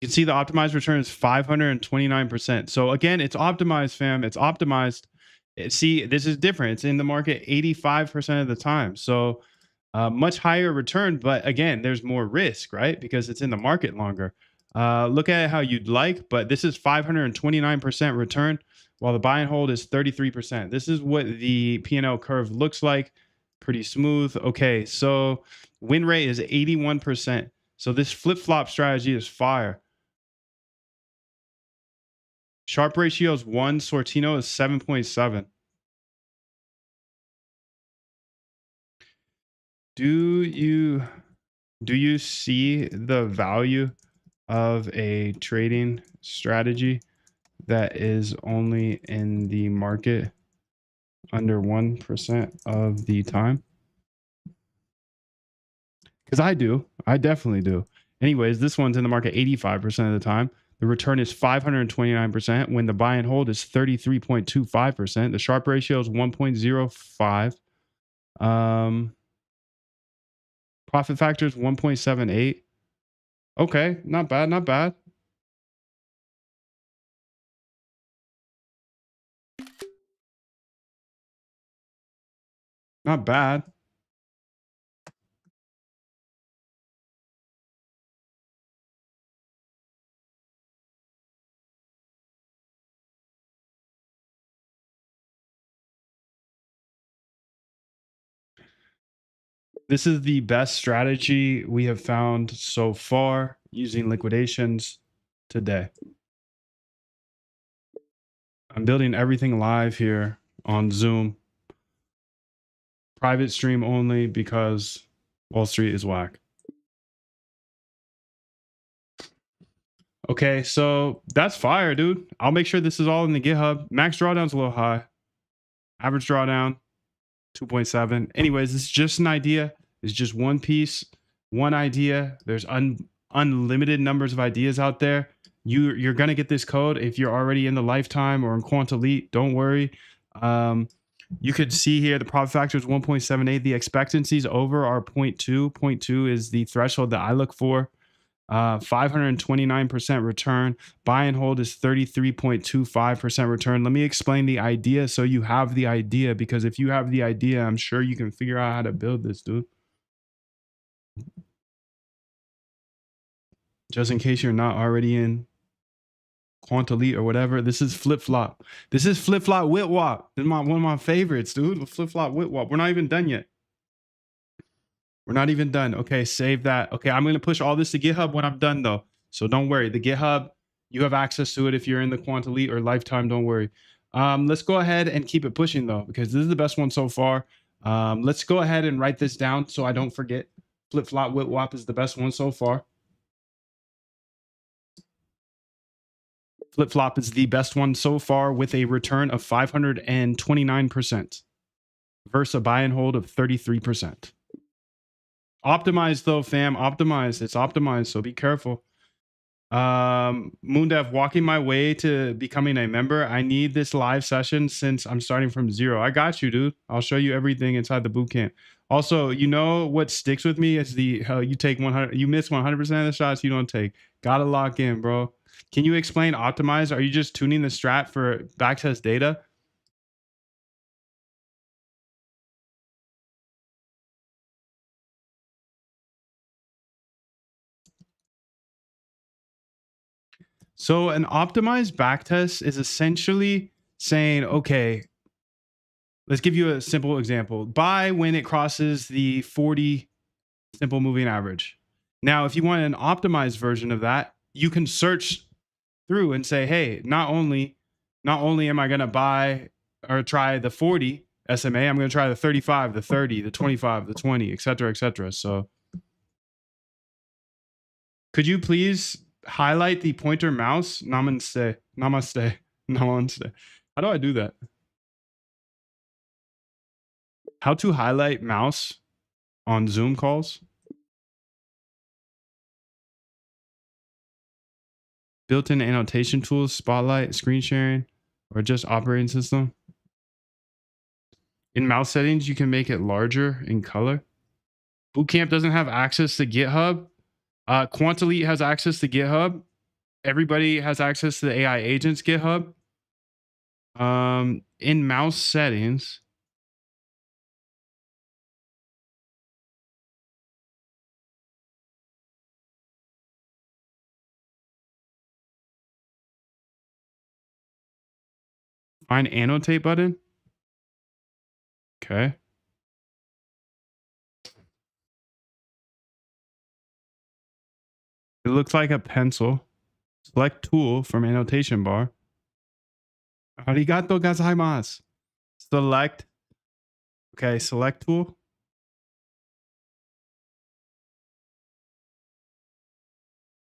You can see the optimized return is 529%. So again, it's optimized, fam. It's optimized. See, this is different. It's in the market 85% of the time. So much higher return, but again, there's more risk, right? Because it's in the market longer. Look at it how you'd like, but this is 529% return, while the buy and hold is 33%. This is what the P&L curve looks like. Pretty smooth. Okay, so win rate is 81%. So this flip-flop strategy is fire. Sharp ratio is 1. Sortino is 7.7. Do you see the value of a trading strategy that is only in the market under 1% of the time? Because I do. I definitely do. Anyways, this one's in the market 85% of the time. The return is 529% when the buy and hold is 33.25%. The Sharpe ratio is 1.05. Profit factor is 1.78. Okay, not bad, not bad. Not bad. This is the best strategy we have found so far using liquidations today. I'm building everything live here on Zoom. Private stream only because Wall Street is whack. Okay, so that's fire, dude. I'll make sure this is all in the GitHub. Max drawdown's a little high. Average drawdown, 2.7. Anyways, this is just an idea. It's just one piece, one idea. There's unlimited numbers of ideas out there. You're gonna get this code if you're already in the Lifetime or in Quant Elite. Don't worry. You could see here the profit factor is 1.78. The expectancies over are 0.2. 0.2 is the threshold that I look for. 529% return. Buy and hold is 33.25% return. Let me explain the idea so you have the idea, because if you have the idea, I'm sure you can figure out how to build this, dude. Just in case you're not already in Quant Elite or whatever, this is flip flop. This is flip flop Witwap. This is one of my favorites, dude. Flip flop Witwap. We're not even done yet. We're not even done. Okay, save that. Okay, I'm going to push all this to GitHub when I'm done, though. So don't worry. The GitHub, you have access to it if you're in the Quant Elite or Lifetime. Don't worry. Let's go ahead and keep it pushing, though, because this is the best one so far. Let's go ahead and write this down so I don't forget. Flip Flop Whip Wop is the best one so far. Flip Flop is the best one so far with a return of 529% versus a buy and hold of 33%. Optimized though, fam. Optimized. It's optimized, so be careful. Moondev, walking my way to becoming a member. I need this live session since I'm starting from zero. I got you, dude. I'll show you everything inside the bootcamp. Also, you know what sticks with me is the you take 100, you miss 100% of the shots you don't take. Gotta lock in, bro. Can you explain optimize? Are you just tuning the strat for backtest data? So an optimized backtest is essentially saying, okay, let's give you a simple example. Buy when it crosses the 40 simple moving average. Now, if you want an optimized version of that, you can search through and say, hey, not only am I going to buy or try the 40 SMA, I'm going to try the 35, the 30, the 25, the 20, et cetera, et cetera. So could you please highlight the pointer mouse? Namaste. Namaste. Namaste. How do I do that? How to highlight mouse on Zoom calls? Built-in annotation tools, Spotlight, screen sharing, or just operating system. In mouse settings, you can make it larger in color. Bootcamp doesn't have access to GitHub. Quant Elite has access to GitHub. Everybody has access to the AI agents GitHub. In mouse settings, find annotate button. Okay. It looks like a pencil. Select tool from annotation bar. Arigato gozaimasu. Select. Okay, select tool.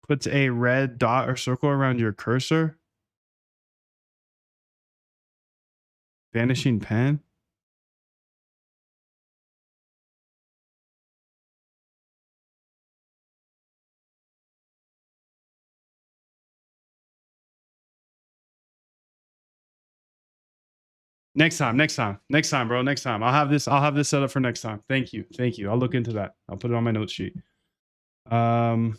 Puts a red dot or circle around your cursor. Vanishing pen. Next time, bro. Next time. I'll have this set up for next time. Thank you. I'll look into that. I'll put it on my note sheet. Let's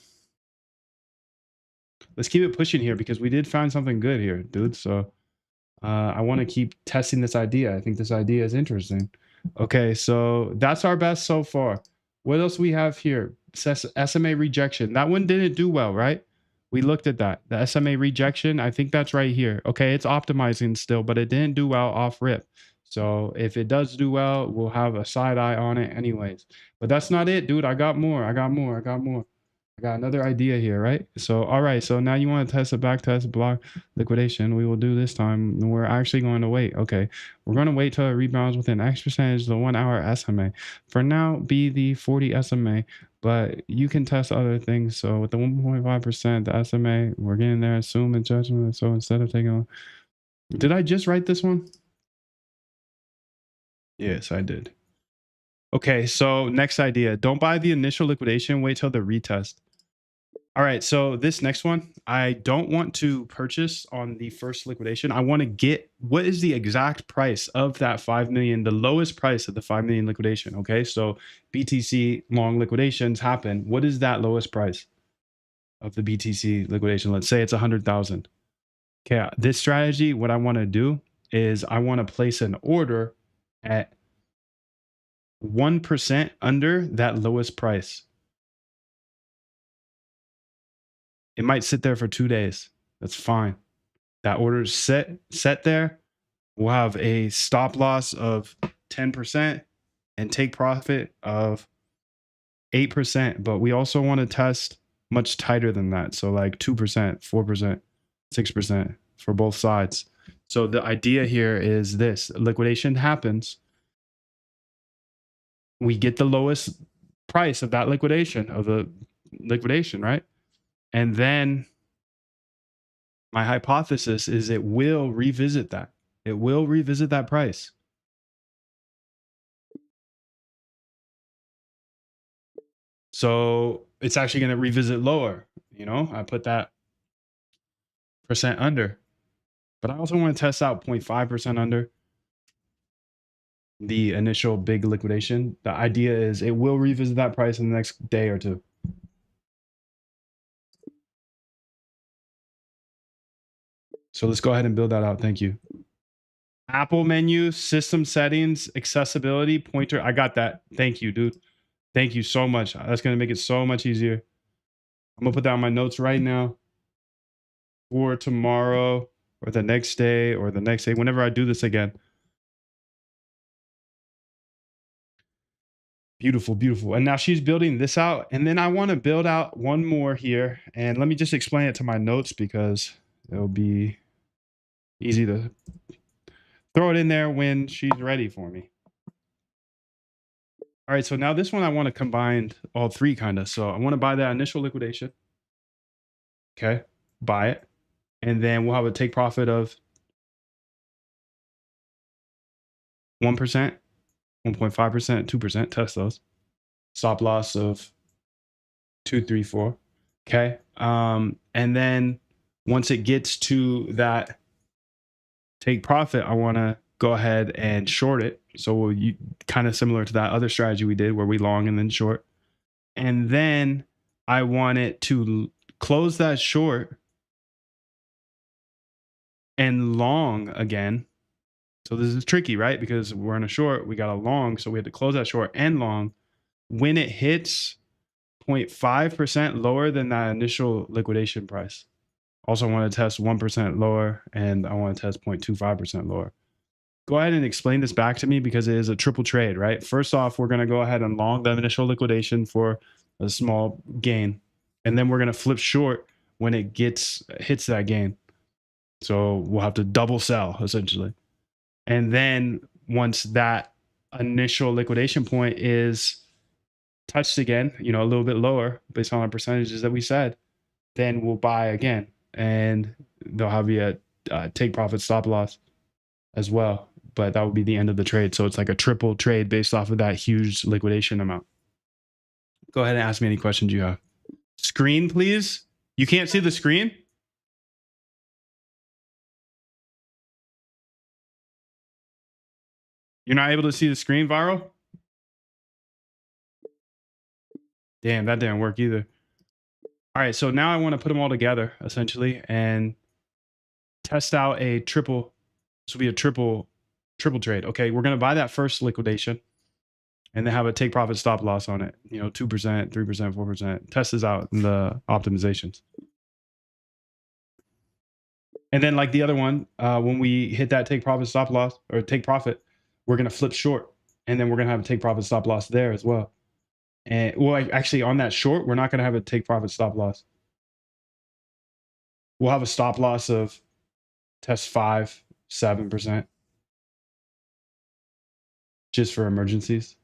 keep it pushing here because we did find something good here, dude. So I want to keep testing this idea. I think this idea is interesting. Okay, so that's our best so far. What else we have here? SMA rejection. That one didn't do well, right? We looked at that. The SMA rejection, I think that's right here. Okay, it's optimizing still, but it didn't do well off rip. So if it does do well, we'll have a side eye on it anyways. But that's not it, dude. I got more. I got another idea here, right? So, all right. So now you want to test a back test block liquidation. We will do this time. We're actually going to wait. Okay. We're going to wait till it rebounds within X percentage, the 1 hour SMA. For now, be the 40 SMA, but you can test other things. So with the 1.5%, the SMA, we're getting there, assume and judgment. So instead of taking, did I just write this one? Yes, I did. Okay. So next idea, don't buy the initial liquidation, wait till the retest. All right, so this next one, I don't want to purchase on the first liquidation. I want to get what is the exact price of that 5 million, the lowest price of the 5 million liquidation. Okay, so BTC long liquidations happen. What is that lowest price of the BTC liquidation? Let's say it's 100,000. Okay, this strategy, what I want to do is I want to place an order at 1% under that lowest price. It might sit there for 2 days. That's fine. That order's set there. We'll have a stop loss of 10% and take profit of 8%, but we also want to test much tighter than that. So like 2%, 4%, 6% for both sides. So the idea here is this: liquidation happens. We get the lowest price of that liquidation, right? And then my hypothesis is it will revisit that. It will revisit that price. So it's actually going to revisit lower. You know, I put that percent under, but I also want to test out 0.5% under the initial big liquidation. The idea is it will revisit that price in the next day or two. So let's go ahead and build that out. Thank you. Apple menu, system settings, accessibility, pointer. I got that. Thank you, dude. Thank you so much. That's going to make it so much easier. I'm going to put that on my notes right now for tomorrow or the next day, whenever I do this again. Beautiful, beautiful. And now she's building this out. And then I want to build out one more here. And let me just explain it to my notes because it'll be easy to throw it in there when she's ready for me. All right, so now this one I want to combine all three kind of. So I want to buy that initial liquidation. Okay, buy it. And then we'll have a take profit of 1%, 1.5%, 2%. Test those. Stop loss of 2, 3, 4. Okay. And then once it gets to that take profit, I want to go ahead and short it. So you kind of similar to that other strategy we did where we long and then short. And then I want it to close that short and long again. So this is tricky, right? Because we're in a short, we got a long, so we had to close that short and long. When it hits 0.5% lower than that initial liquidation price. Also want to test 1% lower, and I want to test 0.25% lower. Go ahead and explain this back to me because it is a triple trade, right? First off, we're going to go ahead and long the initial liquidation for a small gain. And then we're going to flip short when it hits that gain. So we'll have to double sell essentially. And then once that initial liquidation point is touched again, you know, a little bit lower based on our percentages that we said, then we'll buy again. And they'll have you at take profit stop loss as well. But that would be the end of the trade. So it's like a triple trade based off of that huge liquidation amount. Go ahead and ask me any questions you have. Screen, please. You can't see the screen? You're not able to see the screen, Viral? Damn, that didn't work either. All right, so now I want to put them all together, essentially, and test out a triple. This will be a triple trade. Okay, we're going to buy that first liquidation and then have a take profit stop loss on it. You know, 2%, 3%, 4%. Test this out in the optimizations. And then like the other one, when we hit that take profit stop loss or take profit, we're going to flip short. And then we're going to have a take profit stop loss there as well. And well, actually on that short, we're not going to have a take profit stop loss. We'll have a stop loss of test 5, 7%. Just for emergencies.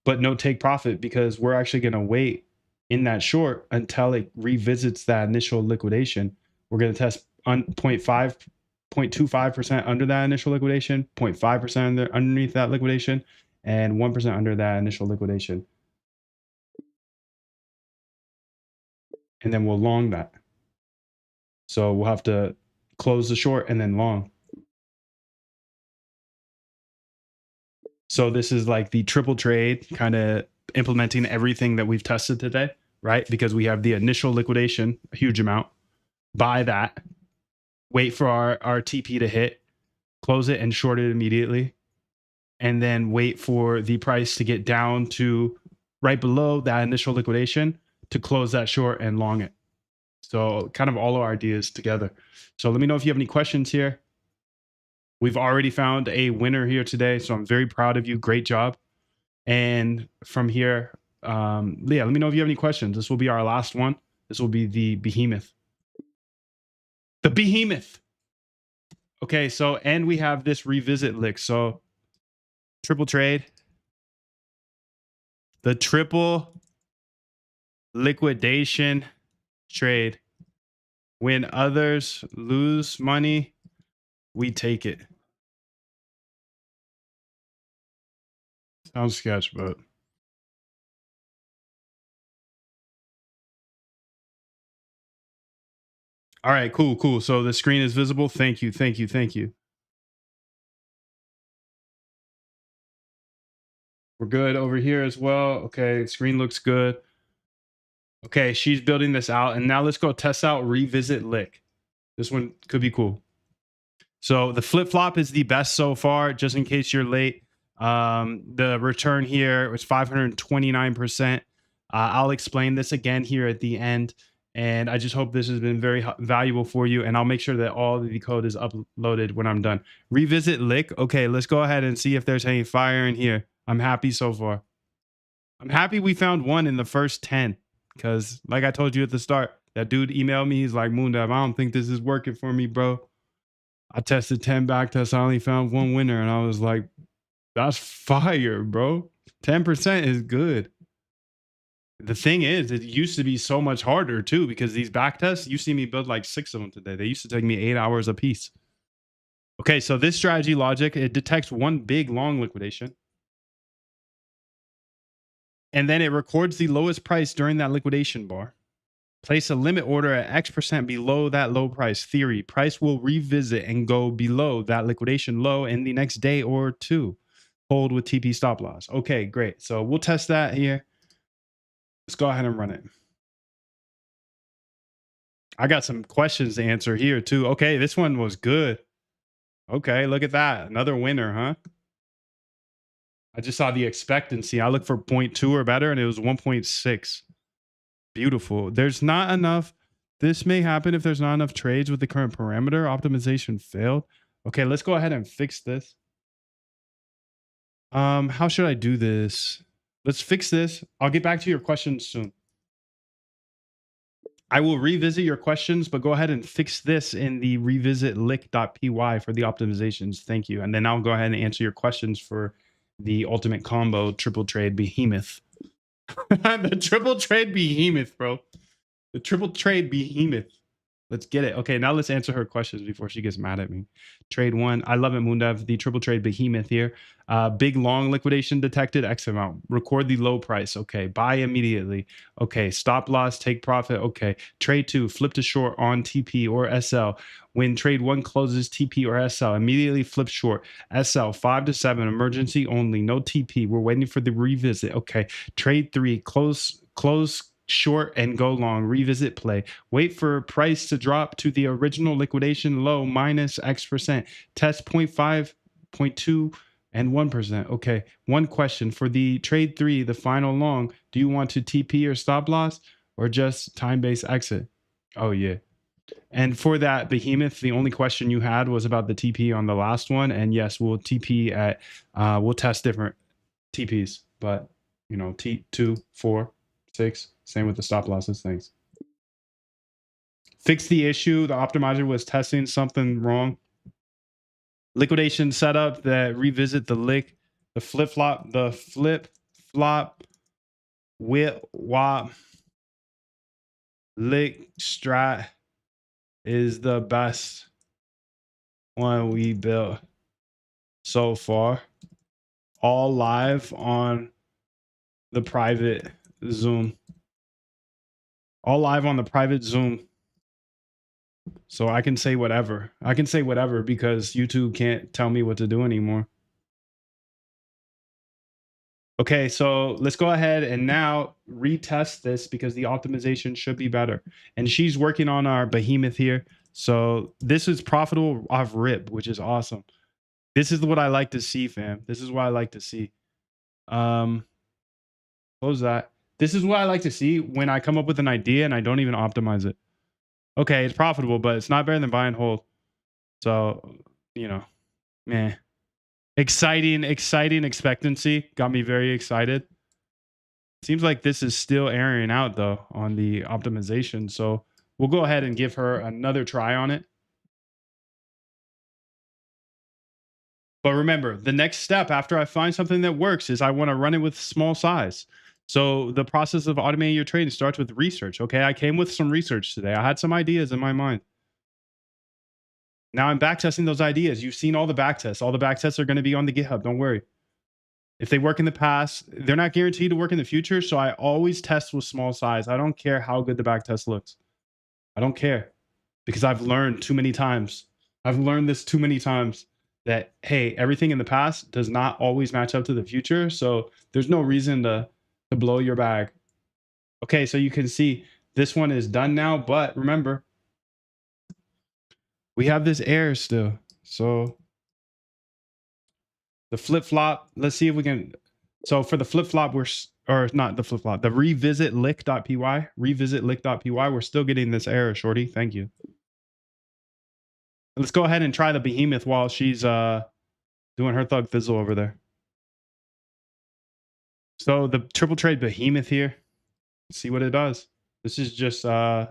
But no take profit because we're actually going to wait in that short until it revisits that initial liquidation. We're going to test 0.25% under that initial liquidation, 0.5% underneath that liquidation, and 1% under that initial liquidation. And then we'll long that. So we'll have to close the short and then long. So this is like the triple trade, kind of implementing everything that we've tested today, right? Because we have the initial liquidation, a huge amount, buy that, wait for our TP to hit, close it and short it immediately, and then wait for the price to get down to right below that initial liquidation to close that short and long it. So kind of all our ideas together. So let me know if you have any questions here. We've already found a winner here today, so I'm very proud of you. Great job. And from here, yeah, let me know if you have any questions. This will be our last one. This will be the behemoth. The behemoth. Okay, so and we have this revisit lick. So triple trade. The triple liquidation trade. When others lose money, we take it. Sounds sketch, but all right, cool. So the screen is visible. Thank you. We're good over here as well. Okay, screen looks good. Okay, she's building this out. And now let's go test out revisit lick. This one could be cool. So the flip flop is the best so far, just in case you're late. The return here was 529%. I'll explain this again here at the end. And I just hope this has been very valuable for you. And I'll make sure that all of the code is uploaded when I'm done. Revisit lick. Okay, let's go ahead and see if there's any fire in here. I'm happy so far. I'm happy we found one in the first 10. Because like I told you at the start, that dude emailed me. He's like, Moondab, I don't think this is working for me, bro. I tested 10 back tests. I only found one winner. And I was like, that's fire, bro. 10% is good. The thing is, it used to be so much harder too, because these back tests, you see me build like 6 of them today. They used to take me 8 hours a piece. Okay, so this strategy logic, it detects one big long liquidation. And then it records the lowest price during that liquidation bar. Place a limit order at X% below that low price. Theory, price will revisit and go below that liquidation low in the next day or two. Hold with TP stop loss. Okay, great. So we'll test that here. Let's go ahead and run it. I got some questions to answer here too. Okay, this one was good. Okay, look at that. Another winner, huh? I just saw the expectancy. I looked for 0.2 or better and it was 1.6. Beautiful. There's not enough. This may happen if there's not enough trades with the current parameter. Optimization failed. Okay, let's go ahead and fix this. How should I do this? Let's fix this. I'll get back to your questions soon. I will revisit your questions, but go ahead and fix this in the revisit lick.py for the optimizations. Thank you. And then I'll go ahead and answer your questions for the ultimate combo triple trade behemoth. The triple trade behemoth, bro. The triple trade behemoth. Let's get it. Okay, now let's answer her questions before she gets mad at me. Trade one. I love it, Moondev. The triple trade behemoth here. Big long liquidation detected. X amount. Record the low price. Okay. Buy immediately. Okay. Stop loss. Take profit. Okay. Trade two. Flip to short on TP or SL. When trade one closes TP or SL, immediately flip short. SL 5 to 7. Emergency only. No TP. We're waiting for the revisit. Okay. Trade three. Close short and go long. Revisit play. Wait for price to drop to the original liquidation low minus X%. Test 0.5, 0.2, and 1%. Okay. One question for the trade three, the final long. Do you want to TP or stop loss or just time-based exit? Oh, yeah. And for that behemoth, the only question you had was about the TP on the last one. And yes, we'll TP at, we'll test different TPs, but you know, T2, 4, 6, same with the stop losses. Thanks. Fix the issue. The optimizer was testing something wrong. Liquidation setup that revisit the lick, the flip flop, whip wop lick strat is the best one we built so far. All live on the private Zoom. All live on the private Zoom. So I can say whatever. I can say whatever because YouTube can't tell me what to do anymore. Okay, so let's go ahead and now retest this because the optimization should be better. And she's working on our behemoth here. So this is profitable off rip, which is awesome. This is what I like to see, fam. This is what I like to see. Close that. This is what I like to see when I come up with an idea and I don't even optimize it. Okay, it's profitable, but it's not better than buy and hold. So, you know, Man, exciting expectancy. Got me very excited. Seems like this is still airing out though on the optimization. So we'll go ahead and give her another try on it. But remember, the next step after I find something that works is I want to run it with small size. So the process of automating your trading starts with research. Okay, I came with some research today. I had some ideas in my mind. Now I'm backtesting those ideas. You've seen all the backtests. All the backtests are going to be on the GitHub. Don't worry. If they work in the past, they're not guaranteed to work in the future. So I always test with small size. I don't care how good the backtest looks. I don't care because I've learned too many times. I've learned this too many times that, hey, everything in the past does not always match up to the future. So there's no reason to blow your bag. Okay, so you can see this one is done now. But remember, we have this error still. So the flip-flop, let's see if we can. So for the flip-flop, or not the flip-flop, the revisit lick.py, we're still getting this error, shorty. Thank you. Let's go ahead and try the behemoth while she's doing her thug fizzle over there. So the triple trade behemoth here, see what it does. This is just no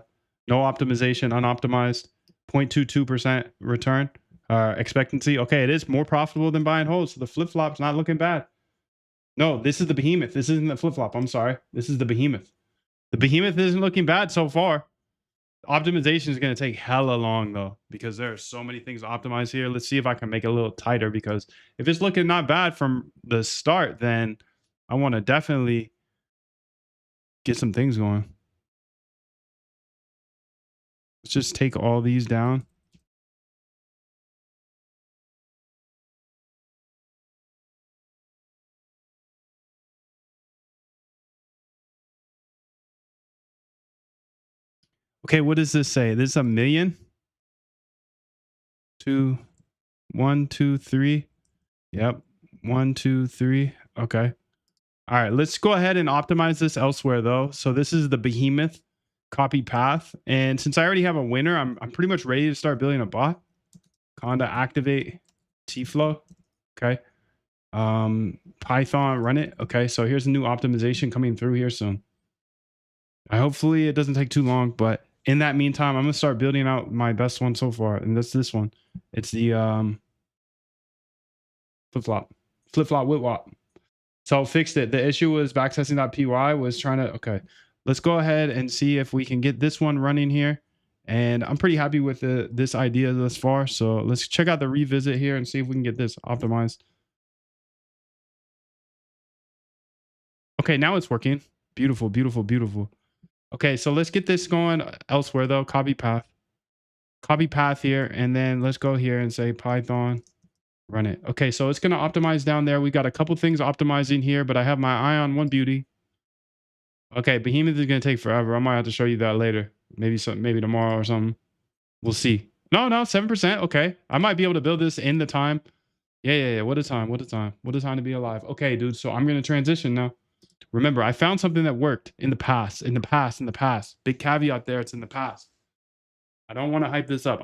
optimization, unoptimized, 0.22% return expectancy. Okay, it is more profitable than buying holds. So the flip-flop's not looking bad. No, this is the behemoth. This isn't the flip-flop. I'm sorry. This is the behemoth. The behemoth isn't looking bad so far. Optimization is going to take hella long though, because there are so many things to optimize here. Let's see if I can make it a little tighter, because if it's looking not bad from the start, then I want to definitely get some things going. Let's just take all these down. Okay, what does this say? This is 1 million. 2, 1, 2, 3. Yep. 1, 2, 3. Okay. All right, let's go ahead and optimize this elsewhere though. So this is the behemoth copy path. And since I already have a winner, I'm pretty much ready to start building a bot. Conda activate T-flow. Okay. Python run it. Okay. So here's a new optimization coming through here soon. Hopefully it doesn't take too long, but in that meantime, I'm gonna start building out my best one so far. And that's this one. It's the flip-flop whip-wop. So fixed it. The issue was backtesting.py was trying to, okay, let's go ahead and see if we can get this one running here. And I'm pretty happy with this idea thus far. So let's check out the revisit here and see if we can get this optimized. Okay, now it's working. Beautiful, beautiful, beautiful. Okay, so let's get this going elsewhere though. Copy path here. And then let's go here and say Python run it. Okay, so it's going to optimize down there. We got a couple things optimizing here, but I have my eye on one beauty. Okay, behemoth is going to take forever. I might have to show you that later. Maybe tomorrow or something. We'll see. No, 7%. Okay, I might be able to build this in the time. Yeah. What a time to be alive. Okay, dude, so I'm going to transition now. Remember, I found something that worked in the past. Big caveat there, it's in the past. I don't want to hype this up.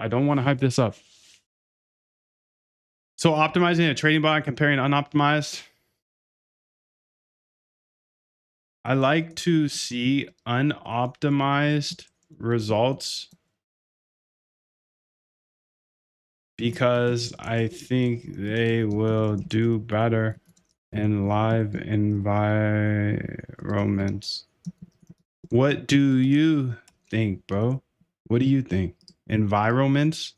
So optimizing a trading bot and comparing unoptimized. I like to see unoptimized results because I think they will do better in live environments. What do you think, bro? What do you think? Environments?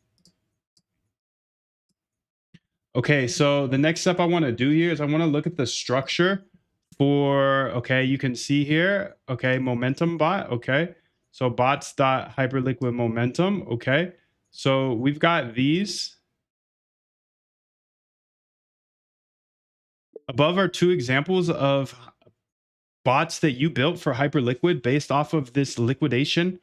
Okay, so the next step I want to do here is I want to look at the structure for, okay, you can see here, okay, momentum bot, okay. So bots.hyperliquid momentum, okay. So we've got these. Above are 2 examples of bots that you built for Hyperliquid based off of this liquidation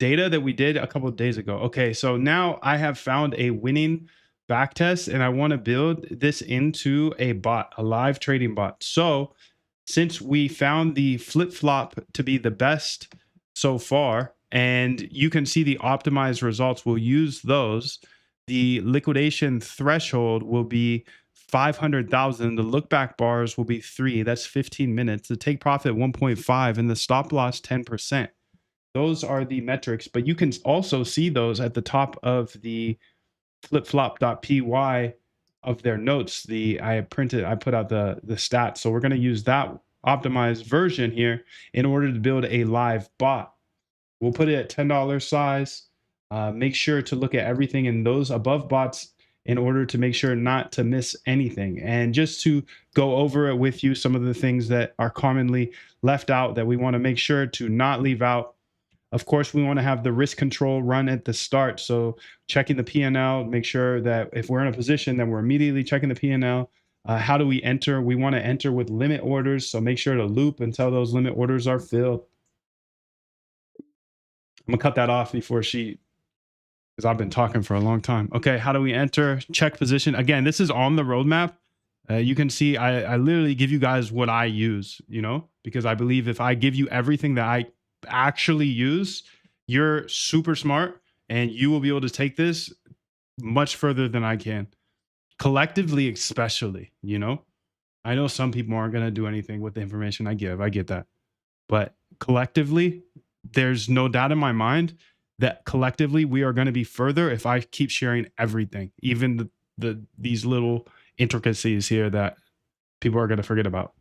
data that we did a couple of days ago. Okay, so now I have found a winning backtest and I want to build this into a bot, a live trading bot. So since we found the flip-flop to be the best so far, and you can see the optimized results, we'll use those. the liquidation threshold will be 500,000. The look back bars will be 3. That's 15 minutes. The take profit 1.5 and the stop loss 10%. Those are the metrics, but you can also see those at the top of the flipflop.py of their notes. I put out the stats. So we're going to use that optimized version here in order to build a live bot. We'll put it at $10 size. Make sure to look at everything in those above bots in order to make sure not to miss anything. And just to go over it with you, some of the things that are commonly left out that we want to make sure to not leave out. Of course, we want to have the risk control run at the start. So checking the P&L, make sure that if we're in a position that we're immediately checking the P&L. How do we enter? We want to enter with limit orders. So make sure to loop until those limit orders are filled. I'm gonna cut that off before because I've been talking for a long time. Okay, how do we enter? Check position. Again, this is on the roadmap. You can see I literally give you guys what I use, because I believe if I give you everything that I actually use, you're super smart and you will be able to take this much further than I can. Collectively, especially, I know some people aren't going to do anything with the information I give. I get that. But collectively, there's no doubt in my mind that collectively we are going to be further if I keep sharing everything, even these little intricacies here that people are going to forget about.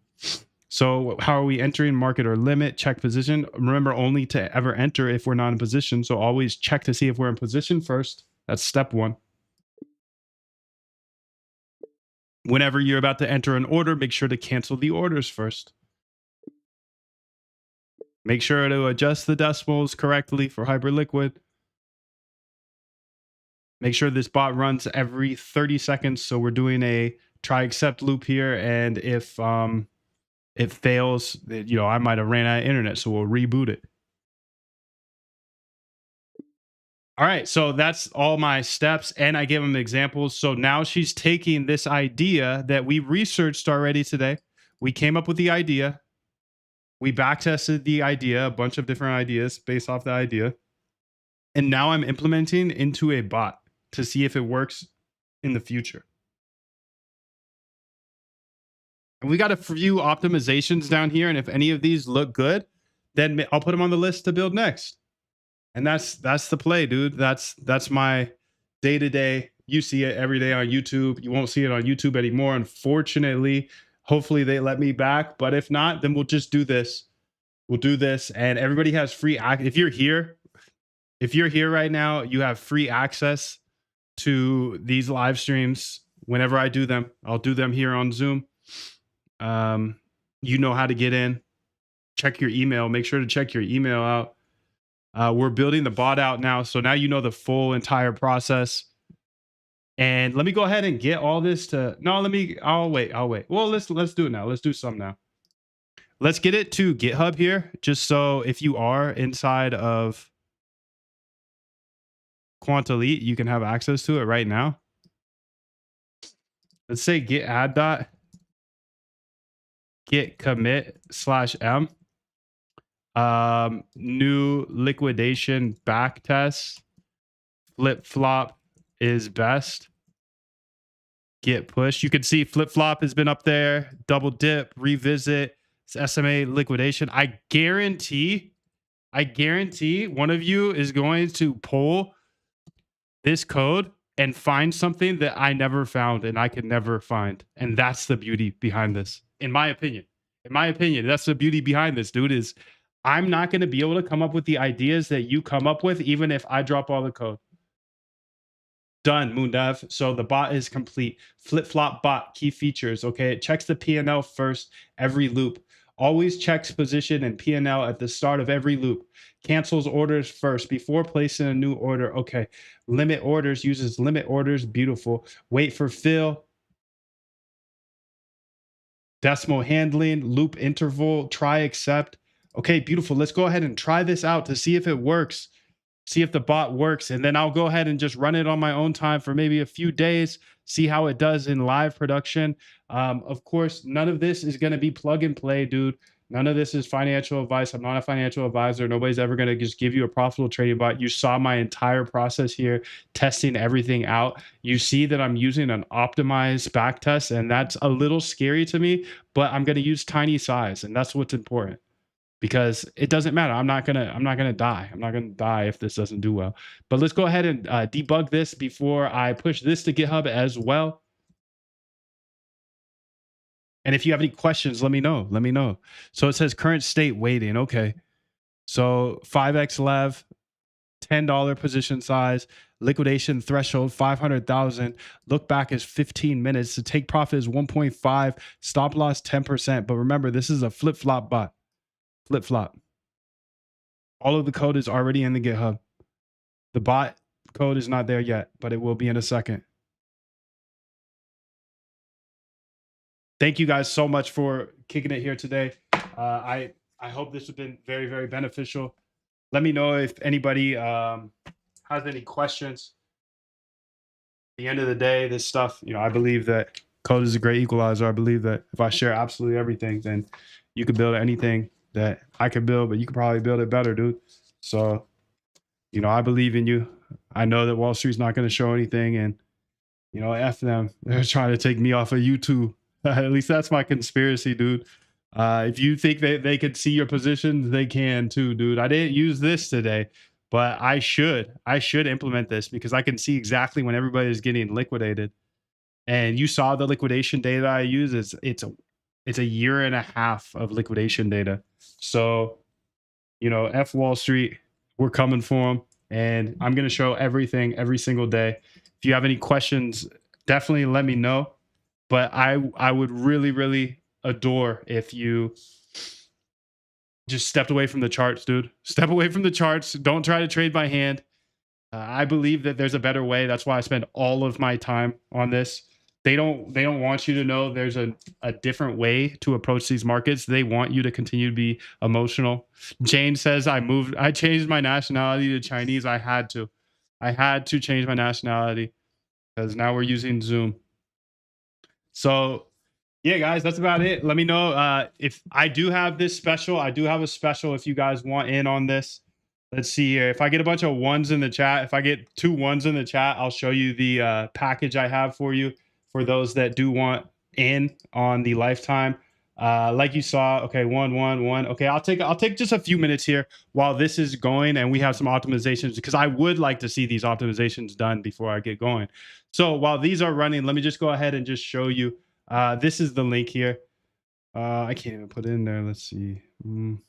So how are we entering? Market or limit? Check position. Remember, only to ever enter if we're not in position. So always check to see if we're in position first. That's step 1. Whenever you're about to enter an order, make sure to cancel the orders first. Make sure to adjust the decimals correctly for Hyperliquid. Make sure this bot runs every 30 seconds. So we're doing a try accept loop here. And if it fails, I might have ran out of internet. So we'll reboot it. All right. So that's all my steps. And I gave them examples. So now she's taking this idea that we researched already today. We came up with the idea. We backtested the idea, a bunch of different ideas based off the idea. And now I'm implementing into a bot to see if it works in the future. And we got a few optimizations down here. And if any of these look good, then I'll put them on the list to build next. And that's the play, dude. That's my day-to-day. You see it every day on YouTube. You won't see it on YouTube anymore, unfortunately. Hopefully they let me back. But if not, then we'll just do this. We'll do this. And everybody has free access. If you're here right now, you have free access to these live streams whenever I do them. I'll do them here on Zoom. You know how to get in. Check your email. Make sure to check your email out. We're building the bot out now. So now you know the full entire process. And let me go ahead and get all this I'll wait. Well, let's do it now. Let's do some now. Let's get it to GitHub here. Just so if you are inside of Quant Elite, you can have access to it right now. Let's say git add dot git commit /m. New liquidation back test. Flip flop is best. Git push. You can see flip flop has been up there. Double dip, revisit, SMA liquidation. I guarantee one of you is going to pull this code and find something that I never found and I could never find. And that's the beauty behind this, in my opinion. That's the beauty behind this, dude, is I'm not going to be able to come up with the ideas that you come up with, even if I drop all the code. Done, Moondev. So the bot is complete. Flip-flop bot, key features. Okay, it checks the P&L first every loop. Always checks position and P&L at the start of every loop. Cancels orders first before placing a new order. Okay, limit orders, uses limit orders. Beautiful. Wait for fill. Decimal handling, loop interval, try accept. Okay, beautiful. Let's go ahead and try this out to see if it works. See if the bot works. And then I'll go ahead and just run it on my own time for maybe a few days, see how it does in live production. Of course, none of this is going to be plug and play, dude. None of this is financial advice. I'm not a financial advisor. Nobody's ever going to just give you a profitable trading bot. You saw my entire process here, testing everything out. You see that I'm using an optimized back test, and that's a little scary to me, but I'm going to use tiny size, and that's what's important because it doesn't matter. I'm not gonna die. I'm not gonna die if this doesn't do well. But let's go ahead and debug this before I push this to GitHub as well. And if you have any questions, let me know. Let me know. So it says current state waiting. Okay. So 5x lev, $10 position size, liquidation threshold 500,000. Look back is 15 minutes. The take profit is 1.5. Stop loss 10%. But remember, this is a flip flop bot. Flip flop. All of the code is already in the GitHub. The bot code is not there yet, but it will be in a second. Thank you guys so much for kicking it here today. I hope this has been very, very beneficial. Let me know if anybody has any questions. At the end of the day, this stuff, I believe that code is a great equalizer. I believe that if I share absolutely everything, then you could build anything that I could build, but you could probably build it better, dude. So, I believe in you. I know that Wall Street's not going to show anything, and, F them. They're trying to take me off of YouTube. At least that's my conspiracy, dude. If you think that they could see your positions, they can too, dude. I didn't use this today, but I should implement this because I can see exactly when everybody is getting liquidated. And you saw the liquidation data I use. It's a year and a half of liquidation data. So, F Wall Street, we're coming for them. And I'm going to show everything every single day. If you have any questions, definitely let me know. But I would really, really adore if you just stepped away from the charts, dude. Step away from the charts. Don't try to trade by hand. I believe that there's a better way. That's why I spend all of my time on this. They don't want you to know there's a different way to approach these markets. They want you to continue to be emotional. Jane says I changed my nationality to Chinese. I had to change my nationality because now we're using Zoom. So yeah, guys, that's about it. Let me know if I do have this special. I do have a special if you guys want in on this. Let's see here. If I get a bunch of ones in the chat, if I get 2 ones in the chat, I'll show you the package I have for you for those that do want in on the lifetime. Like you saw, okay, 1, 1, 1. Okay, I'll take just a few minutes here while this is going and we have some optimizations because I would like to see these optimizations done before I get going. So while these are running, let me just go ahead and just show you. This is the link here. I can't even put it in there. Let's see. You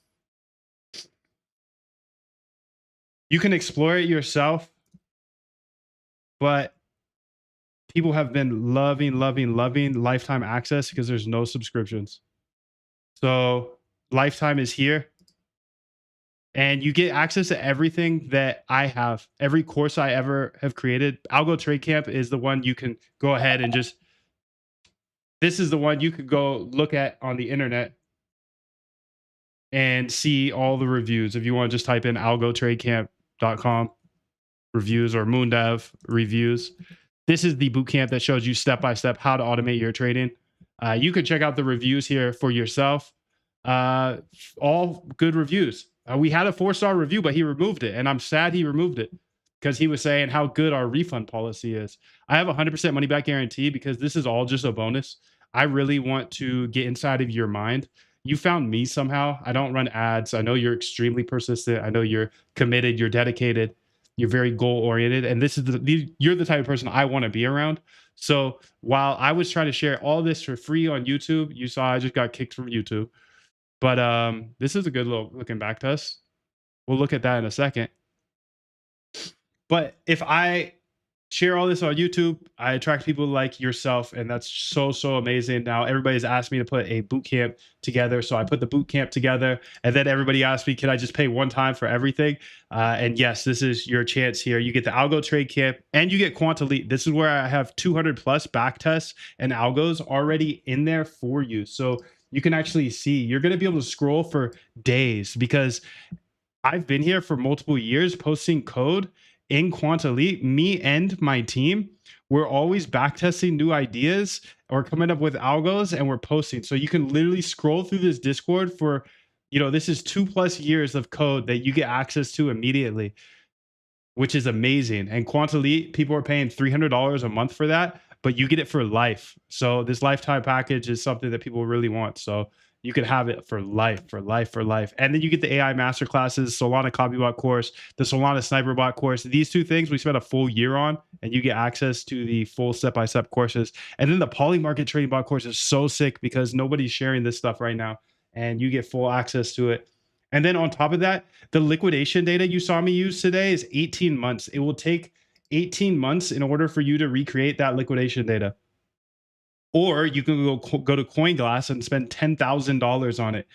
can explore it yourself, but people have been loving lifetime access because there's no subscriptions. So lifetime is here and you get access to everything that I have. Every course I ever have created. Algo Trade Camp is the one you can go ahead and just, this is the one you could go look at on the internet and see all the reviews. If you want to just type in algotradecamp.com reviews or Moondev reviews. This is the bootcamp that shows you step-by-step how to automate your trading. You can check out the reviews here for yourself. All good reviews. We had a 4-star review, but he removed it. And I'm sad he removed it because he was saying how good our refund policy is. I have 100% money back guarantee because this is all just a bonus. I really want to get inside of your mind. You found me somehow. I don't run ads. I know you're extremely persistent. I know you're committed. You're dedicated. You're very goal oriented. And this is you're the type of person I want to be around. So while I was trying to share all this for free on YouTube, you saw I just got kicked from YouTube. But this is a good little looking back test. We'll look at that in a second. But if I share all this on YouTube, I attract people like yourself, and that's so amazing. Now everybody's asked me to put a boot camp together, so I put the boot camp together, and then everybody asked me, can I just pay one time for everything? And yes, this is your chance here. You get the Algo Trade Camp, and you get Quant Elite. This is where I have 200 plus back tests and algos already in there for you, so you can actually see. You're going to be able to scroll for days because I've been here for multiple years posting code in Quant Elite. Me and my team, we're always backtesting new ideas or coming up with algos, and we're posting. So you can literally scroll through this Discord for, this is 2+ years of code that you get access to immediately, which is amazing. And Quantelite, people are paying $300 a month for that, but you get it for life. So this lifetime package is something that people really want. So you can have it for life, for life, for life. And then you get the AI masterclasses, Solana Copybot course, the Solana Sniperbot course. These two things we spent a full year on, and you get access to the full step-by-step courses. And then the Polymarket Trading Bot course is so sick because nobody's sharing this stuff right now, and you get full access to it. And then on top of that, the liquidation data you saw me use today is 18 months. It will take 18 months in order for you to recreate that liquidation data. Or you can go to CoinGlass and spend $10,000 on it.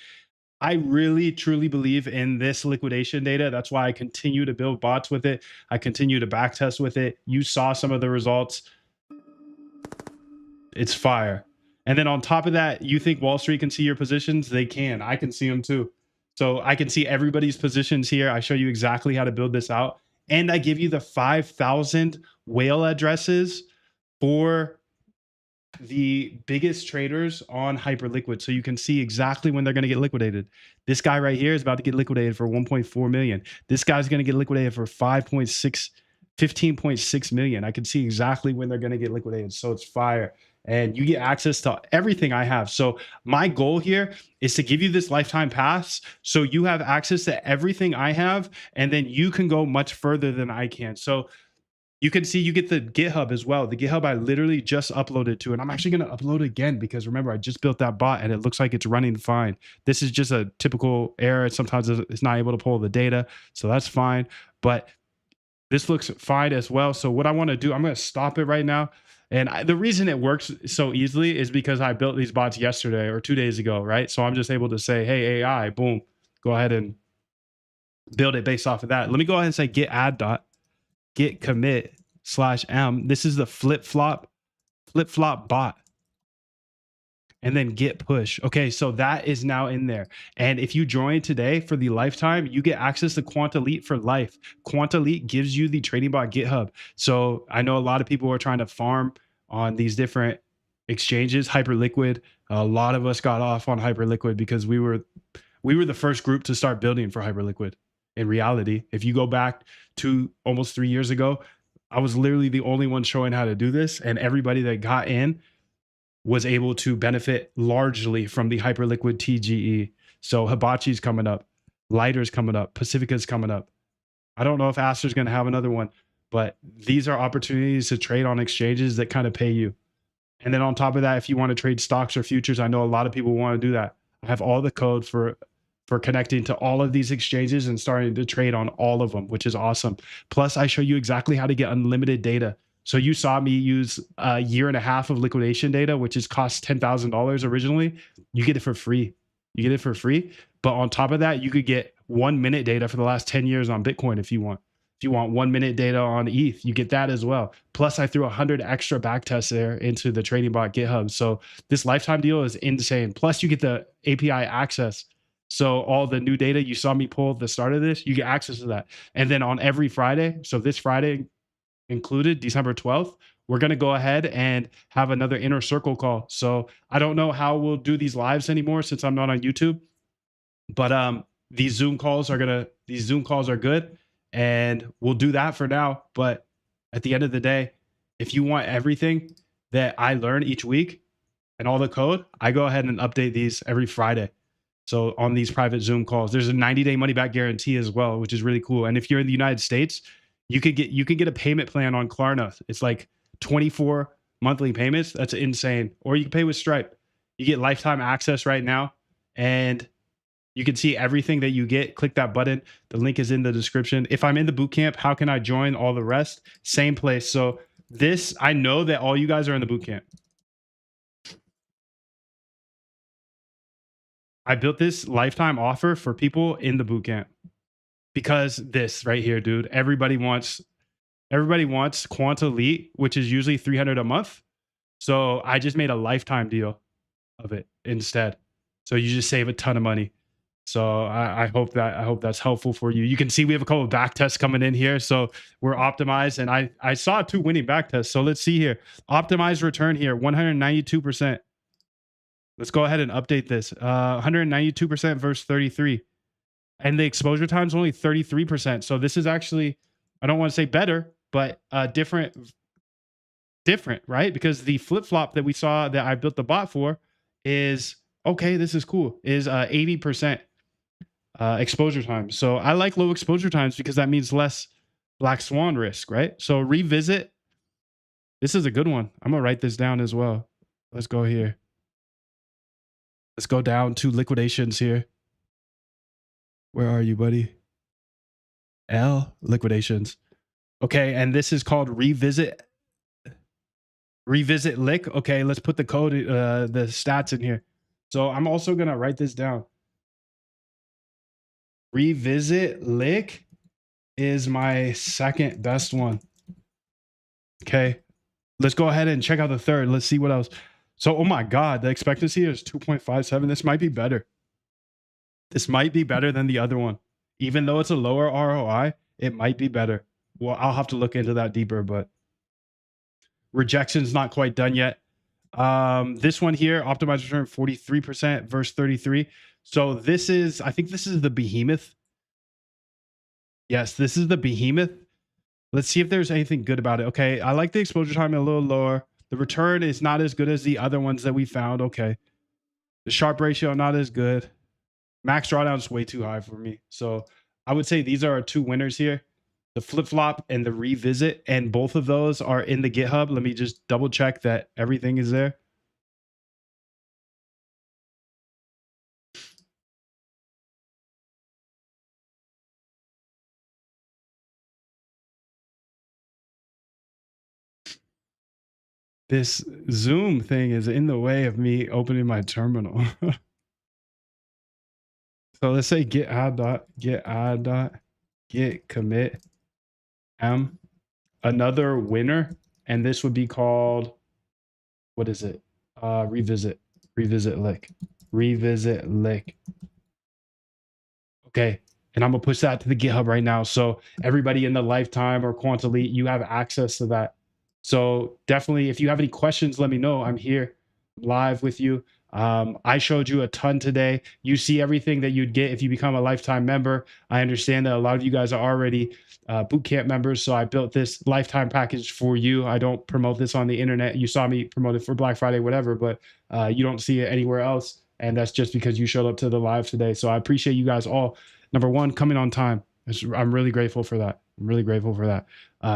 I really, truly believe in this liquidation data. That's why I continue to build bots with it. I continue to backtest with it. You saw some of the results. It's fire. And then on top of that, you think Wall Street can see your positions? They can. I can see them too. So I can see everybody's positions here. I show you exactly how to build this out. And I give you the 5,000 whale addresses for the biggest traders on Hyperliquid. So you can see exactly when they're going to get liquidated. This guy right here is about to get liquidated for 1.4 million. This guy's going to get liquidated for 15.6 million. I can see exactly when they're going to get liquidated. So it's fire. And you get access to everything I have. So my goal here is to give you this lifetime pass so you have access to everything I have, and then you can go much further than I can. So you can see you get the GitHub as well. The GitHub I literally just uploaded to, and I'm actually going to upload again because remember, I just built that bot and it looks like it's running fine. This is just a typical error. Sometimes it's not able to pull the data, so that's fine. But this looks fine as well. So what I want to do, I'm going to stop it right now. And the reason it works so easily is because I built these bots yesterday or 2 days ago, right? So I'm just able to say, hey, AI, boom, go ahead and build it based off of that. Let me go ahead and say git add dot, git commit /m. This is the flip-flop bot. And then git push. Okay, so that is now in there. And if you join today for the lifetime, you get access to Quantelite for life. Quantelite gives you the trading bot GitHub. So I know a lot of people are trying to farm on these different exchanges. Hyperliquid, a lot of us got off on Hyperliquid because we were the first group to start building for Hyperliquid. In reality, if you go back to almost 3 years ago, I was literally the only one showing how to do this, and everybody that got in was able to benefit largely from the Hyperliquid TGE. So Hibachi's coming up, Lighter's coming up, Pacifica's coming up. I don't know if Aster's going to have another one, but these are opportunities to trade on exchanges that kind of pay you. And then on top of that, if you want to trade stocks or futures, I know a lot of people want to do that. I have all the code for connecting to all of these exchanges and starting to trade on all of them, which is awesome. Plus, I show you exactly how to get unlimited data. So you saw me use a year and a half of liquidation data, which is cost $10,000 originally. You get it for free. You get it for free. But on top of that, you could get 1 minute data for the last 10 years on Bitcoin if you want. If you want 1 minute data on ETH, you get that as well. Plus, I threw 100 extra backtests there into the trading bot GitHub. So this lifetime deal is insane. Plus, you get the API access. So all the new data you saw me pull at the start of this, you get access to that. And then on every Friday, so this Friday included, December 12th, we're going to go ahead and have another inner circle call. So I don't know how we'll do these lives anymore since I'm not on YouTube, but these Zoom calls are good, and we'll do that for now. But at the end of the day, if you want everything that I learn each week and all the code, I go ahead and update these every Friday. So on these private Zoom calls, there's a 90-day money back guarantee as well, which is really cool. And if you're in the United States, you can get a payment plan on Klarna. It's like 24 monthly payments. That's insane. Or you can pay with Stripe. You get lifetime access right now, and you can see everything that you get. Click that button. The link is in the description. If I'm in the bootcamp, how can I join all the rest? Same place. So this, I know that all you guys are in the bootcamp. I built this lifetime offer for people in the bootcamp because this right here, dude, everybody wants Quantelite, which is usually $300 a month. So I just made a lifetime deal of it instead. So you just save a ton of money. So I hope that's helpful for you. You can see we have a couple of back tests coming in here. So we're optimized. And I saw two winning back tests. So let's see here. Optimized return here, 192%. Let's go ahead and update this. 192% versus 33. And the exposure time is only 33%. So this is actually, I don't want to say better, but different, right? Because the flip-flop that we saw that I built the bot for is okay, this is cool, is 80% exposure time. So I like low exposure times because that means less black swan risk, right? So revisit. This is a good one. I'm gonna write this down as well. Let's go here. Let's go down to liquidations here. Where are you, buddy? L liquidations. Okay, and this is called revisit lick. Okay, let's put the code, the stats in here. So I'm also gonna write this down. Revisit lick is my second best one. Okay, let's go ahead and check out the third. Let's see what else. So, oh my God, the expectancy is 2.57. This might be better. This might be better than the other one. Even though it's a lower ROI, it might be better. Well, I'll have to look into that deeper, but rejection's not quite done yet. This one here, optimized return 43% versus 33. So this is, I think this is the behemoth. Yes, this is the behemoth. Let's see if there's anything good about it. Okay, I like the exposure time a little lower. The return is not as good as the other ones that we found. Okay. The Sharpe ratio, not as good. Max drawdown is way too high for me. So I would say these are our two winners here. The flip-flop and the revisit. And both of those are in the GitHub. Let me just double check that everything is there. This Zoom thing is in the way of me opening my terminal. So let's say get commit m, another winner, and this would be called, what is it? Revisit lick. Okay, and I'm gonna push that to the GitHub right now. So everybody in the Lifetime or Quantelete, you have access to that. So definitely, if you have any questions, let me know. I'm here live with you. I showed you a ton today. You see everything that you'd get if you become a Lifetime member. I understand that a lot of you guys are already bootcamp members, so I built this Lifetime package for you. I don't promote this on the internet. You saw me promote it for Black Friday, whatever, but you don't see it anywhere else. And that's just because you showed up to the live today. So I appreciate you guys all. Number one, coming on time. I'm really grateful for that. I'm really grateful for that.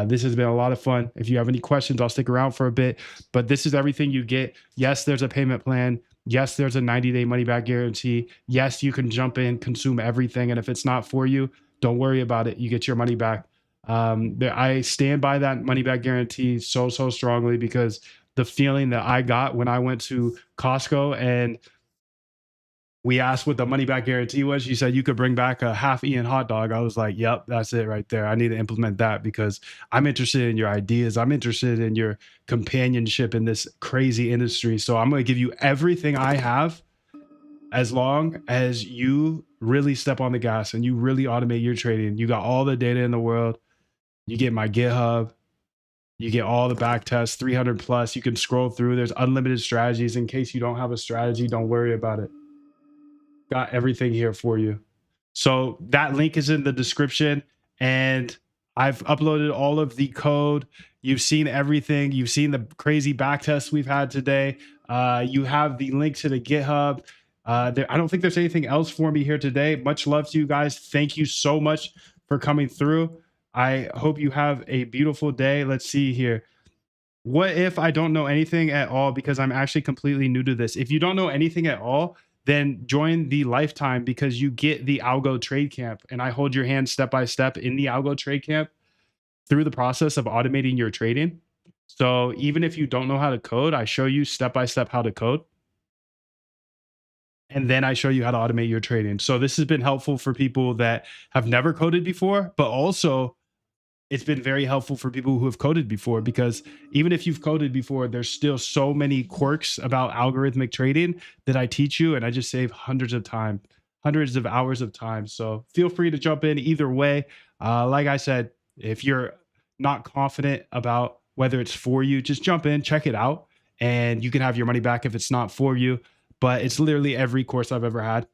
This has been a lot of fun. If you have any questions, I'll stick around for a bit. But this is everything you get. Yes, there's a payment plan. Yes, there's a 90-day money-back guarantee. Yes, you can jump in, consume everything. And if it's not for you, don't worry about it. You get your money back. I stand by that money-back guarantee so strongly because the feeling that I got when I went to Costco and we asked what the money back guarantee was. She said you could bring back a half-eaten hot dog. I was like, yep, that's it right there. I need to implement that because I'm interested in your ideas. I'm interested in your companionship in this crazy industry. So I'm going to give you everything I have as long as you really step on the gas and you really automate your trading. You got all the data in the world. You get my GitHub. You get all the back tests, 300 plus. You can scroll through. There's unlimited strategies. In case you don't have a strategy, don't worry about it. Got everything here for you. So that link is in the description and I've uploaded all of the code. You've seen everything. You've seen the crazy back tests we've had today. You have the link to the GitHub. I don't think there's anything else for me here today. Much love to you guys. Thank you so much for coming through. I hope you have a beautiful day. Let's see here. What if I don't know anything at all because I'm actually completely new to this? If you don't know anything at all, then join the Lifetime because you get the Algo Trade Camp and I hold your hand step by step in the Algo Trade Camp through the process of automating your trading. So even if you don't know how to code, I show you step by step how to code. And then I show you how to automate your trading. So this has been helpful for people that have never coded before, but also it's been very helpful for people who have coded before because even if you've coded before, there's still so many quirks about algorithmic trading that I teach you and I just save hundreds of hundreds of hours of time. So feel free to jump in either way. Like I said, if you're not confident about whether it's for you, just jump in, check it out, and you can have your money back if it's not for you. But it's literally every course I've ever had,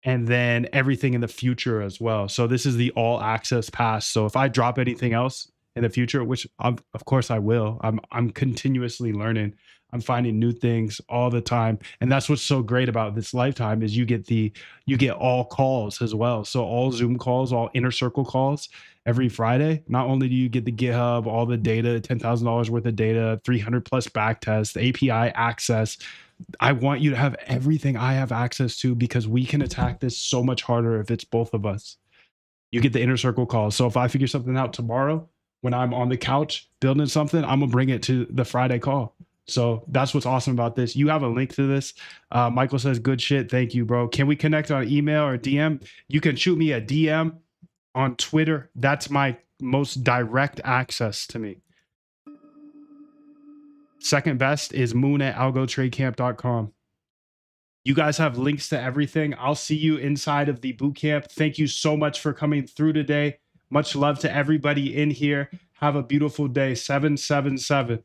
and then everything in the future as well. So this is the all access pass. So if I drop anything else in the future, which of course I will, I'm continuously learning. I'm finding new things all the time, and that's what's so great about this lifetime is you get all calls as well. So all Zoom calls, all inner circle calls every Friday. Not only do you get the GitHub, all the data, $10,000 worth of data, 300 plus back tests, API access. I want you to have everything I have access to because we can attack this so much harder if it's both of us. You get the inner circle calls. So if I figure something out tomorrow when I'm on the couch building something, I'm gonna bring it to the Friday call. So that's what's awesome about this. You have a link to this. Michael says, good shit. Thank you, bro. Can we connect on email or DM? You can shoot me a DM on Twitter. That's my most direct access to me. Second best is moon@algotradecamp.com. You guys have links to everything. I'll see you inside of the boot camp. Thank you so much for coming through today. Much love to everybody in here. Have a beautiful day. 777.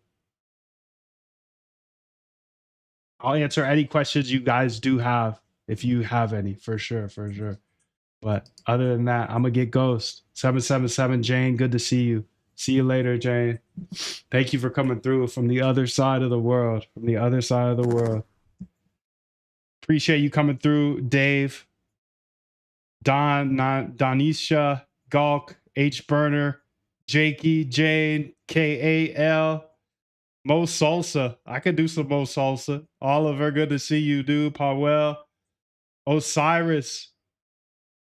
I'll answer any questions you guys do have if you have any, for sure, for sure. But other than that, I'm gonna get ghost. 777 Jane, good to see you. See you later, Jane. Thank you for coming through from the other side of the world. From the other side of the world. Appreciate you coming through, Dave. Donisha, Gawk, H Burner, Jakey, Jane, KAL, Mo Salsa. I could do some Mo Salsa. Oliver, good to see you, dude. Powell, Osiris,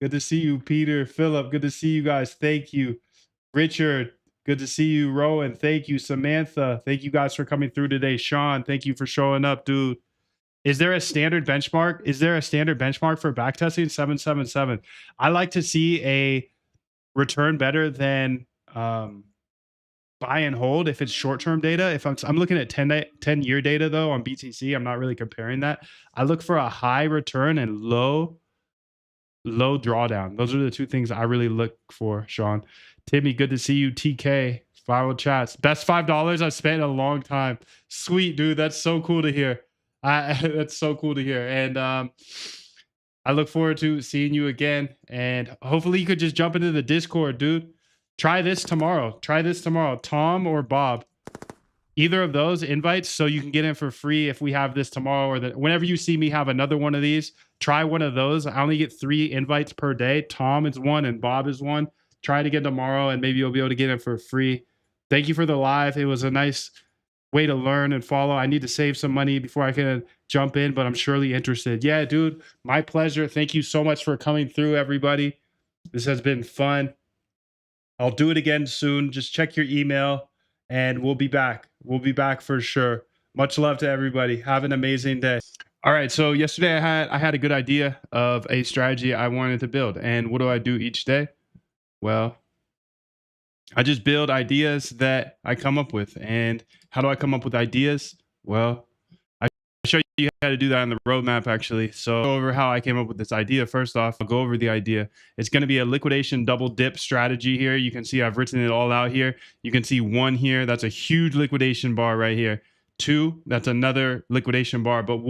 good to see you. Peter, Philip, good to see you guys. Thank you. Richard, good to see you. Rowan, thank you. Samantha, thank you guys for coming through today. Sean, thank you for showing up, dude. Is there a standard benchmark? Is there a standard benchmark for backtesting? 777. I like to see a return better than buy and hold if it's short-term data. If I'm looking at 10-year data though on BTC, I'm not really comparing that. I look for a high return and low drawdown. Those are the two things I really look for, Sean. Timmy, good to see you. TK, viral chats. Best $5 I've spent in a long time. Sweet, dude. That's so cool to hear. That's so cool to hear. And I look forward to seeing you again. And hopefully you could just jump into the Discord, dude. Try this tomorrow. Try this tomorrow. Tom or Bob. Either of those invites so you can get in for free if we have this tomorrow or whenever you see me have another one of these, try one of those. I only get 3 invites per day. Tom is one and Bob is one. Try to get tomorrow and maybe you'll be able to get in for free. Thank you for the live. It was a nice way to learn and follow. I need to save some money before I can jump in, but I'm surely interested. Yeah, dude, my pleasure. Thank you so much for coming through, everybody. This has been fun. I'll do it again soon. Just check your email and we'll be back. We'll be back for sure. Much love to everybody. Have an amazing day. All right. So yesterday I had a good idea of a strategy I wanted to build. And what do I do each day? Well, I just build ideas that I come up with. And how do I come up with ideas? Well, I show you how to do that on the roadmap, actually. So go over how I came up with this idea. First off, I'll go over the idea. It's going to be a liquidation double dip strategy here. You can see I've written it all out here. You can see 1 here. That's a huge liquidation bar right here. 2, that's another liquidation bar, but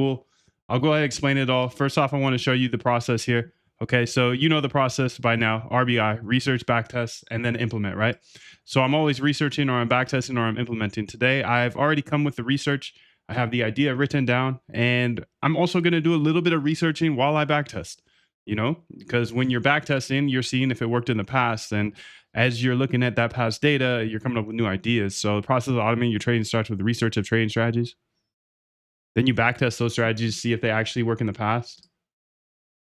I'll go ahead and explain it all. First off, I want to show you the process here. Okay, so you know the process by now. RBI, research, backtest, and then implement, right? So I'm always researching or I'm backtesting or I'm implementing. Today, I've already come with the research. I have the idea written down, and I'm also going to do a little bit of researching while I backtest, you know, because when you're backtesting, you're seeing if it worked in the past. And as you're looking at that past data, you're coming up with new ideas. So the process of automating your trading starts with the research of trading strategies. Then you backtest those strategies, see if they actually work in the past.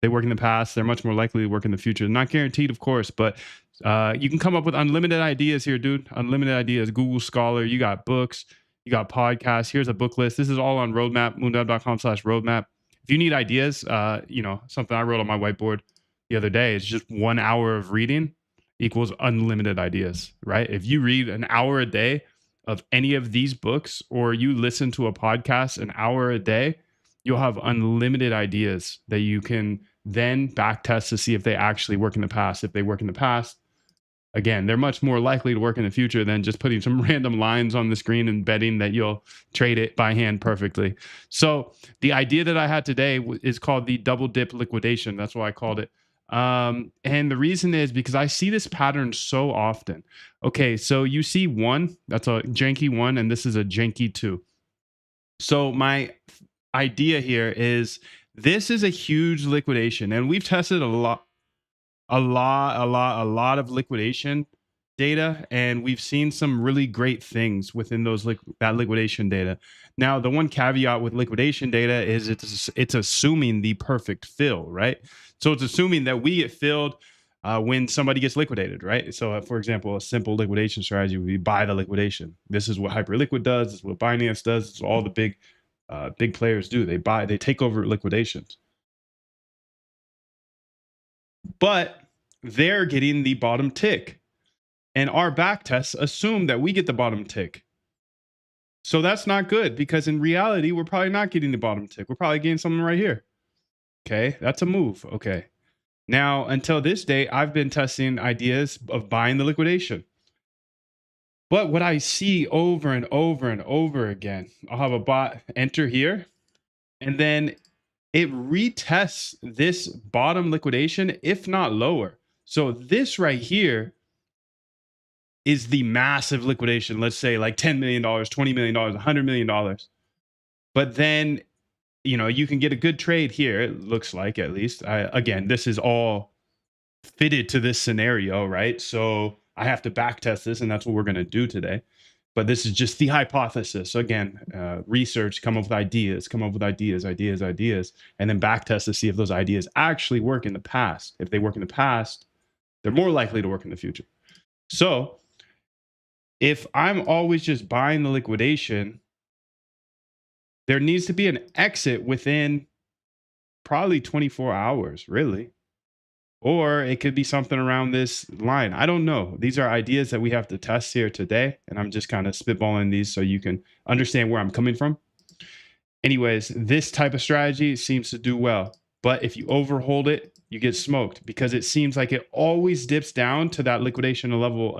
They work in the past, they're much more likely to work in the future. Not guaranteed, of course, but you can come up with unlimited ideas here, dude. Unlimited ideas. Google Scholar, you got books, you got podcasts. Here's a book list. This is all on Roadmap, moondub.com/roadmap. If you need ideas, you know, something I wrote on my whiteboard the other day is just 1 hour of reading equals unlimited ideas, right? If you read an hour a day of any of these books, or you listen to a podcast an hour a day, you'll have unlimited ideas that you can then back test to see if they actually work in the past. If they work in the past, again, they're much more likely to work in the future than just putting some random lines on the screen and betting that you'll trade it by hand perfectly. So the idea that I had today is called the double dip liquidation. That's why I called it. And the reason is because I see this pattern so often. Okay, so you see one, that's a janky one, and this is a janky two. So my idea here is this is a huge liquidation, and we've tested a lot of liquidation data, and we've seen some really great things within those that liquidation data. Now, the one caveat with liquidation data is it's assuming the perfect fill, right? So it's assuming that we get filled when somebody gets liquidated, right? So, for example, a simple liquidation strategy would be buy the liquidation. This is what Hyperliquid does. This is what Binance does. This is all the big players do. They take over liquidations. But they're getting the bottom tick, and our back tests assume that we get the bottom tick. So that's not good, because in reality, we're probably not getting the bottom tick. We're probably getting something right here. Okay, that's a move. Okay. Now, until this day, I've been testing ideas of buying the liquidation. But what I see over and over and over again, I'll have a bot enter here, and then it retests this bottom liquidation, if not lower. So this right here is the massive liquidation. Let's say like $10 million, $20 million, $100 million. But then, you can get a good trade here. It looks like, at least. Again, this is all fitted to this scenario, right? So I have to back test this, and that's what we're going to do today. But this is just the hypothesis. Again, research, come up with ideas, and then back test to see if those ideas actually work in the past. If they work in the past, they're more likely to work in the future. So if I'm always just buying the liquidation, there needs to be an exit within probably 24 hours, really. Or it could be something around this line. I don't know. These are ideas that we have to test here today, and I'm just kind of spitballing these so you can understand where I'm coming from. Anyways, this type of strategy seems to do well, but if you overhold it, you get smoked, because it seems like it always dips down to that liquidation level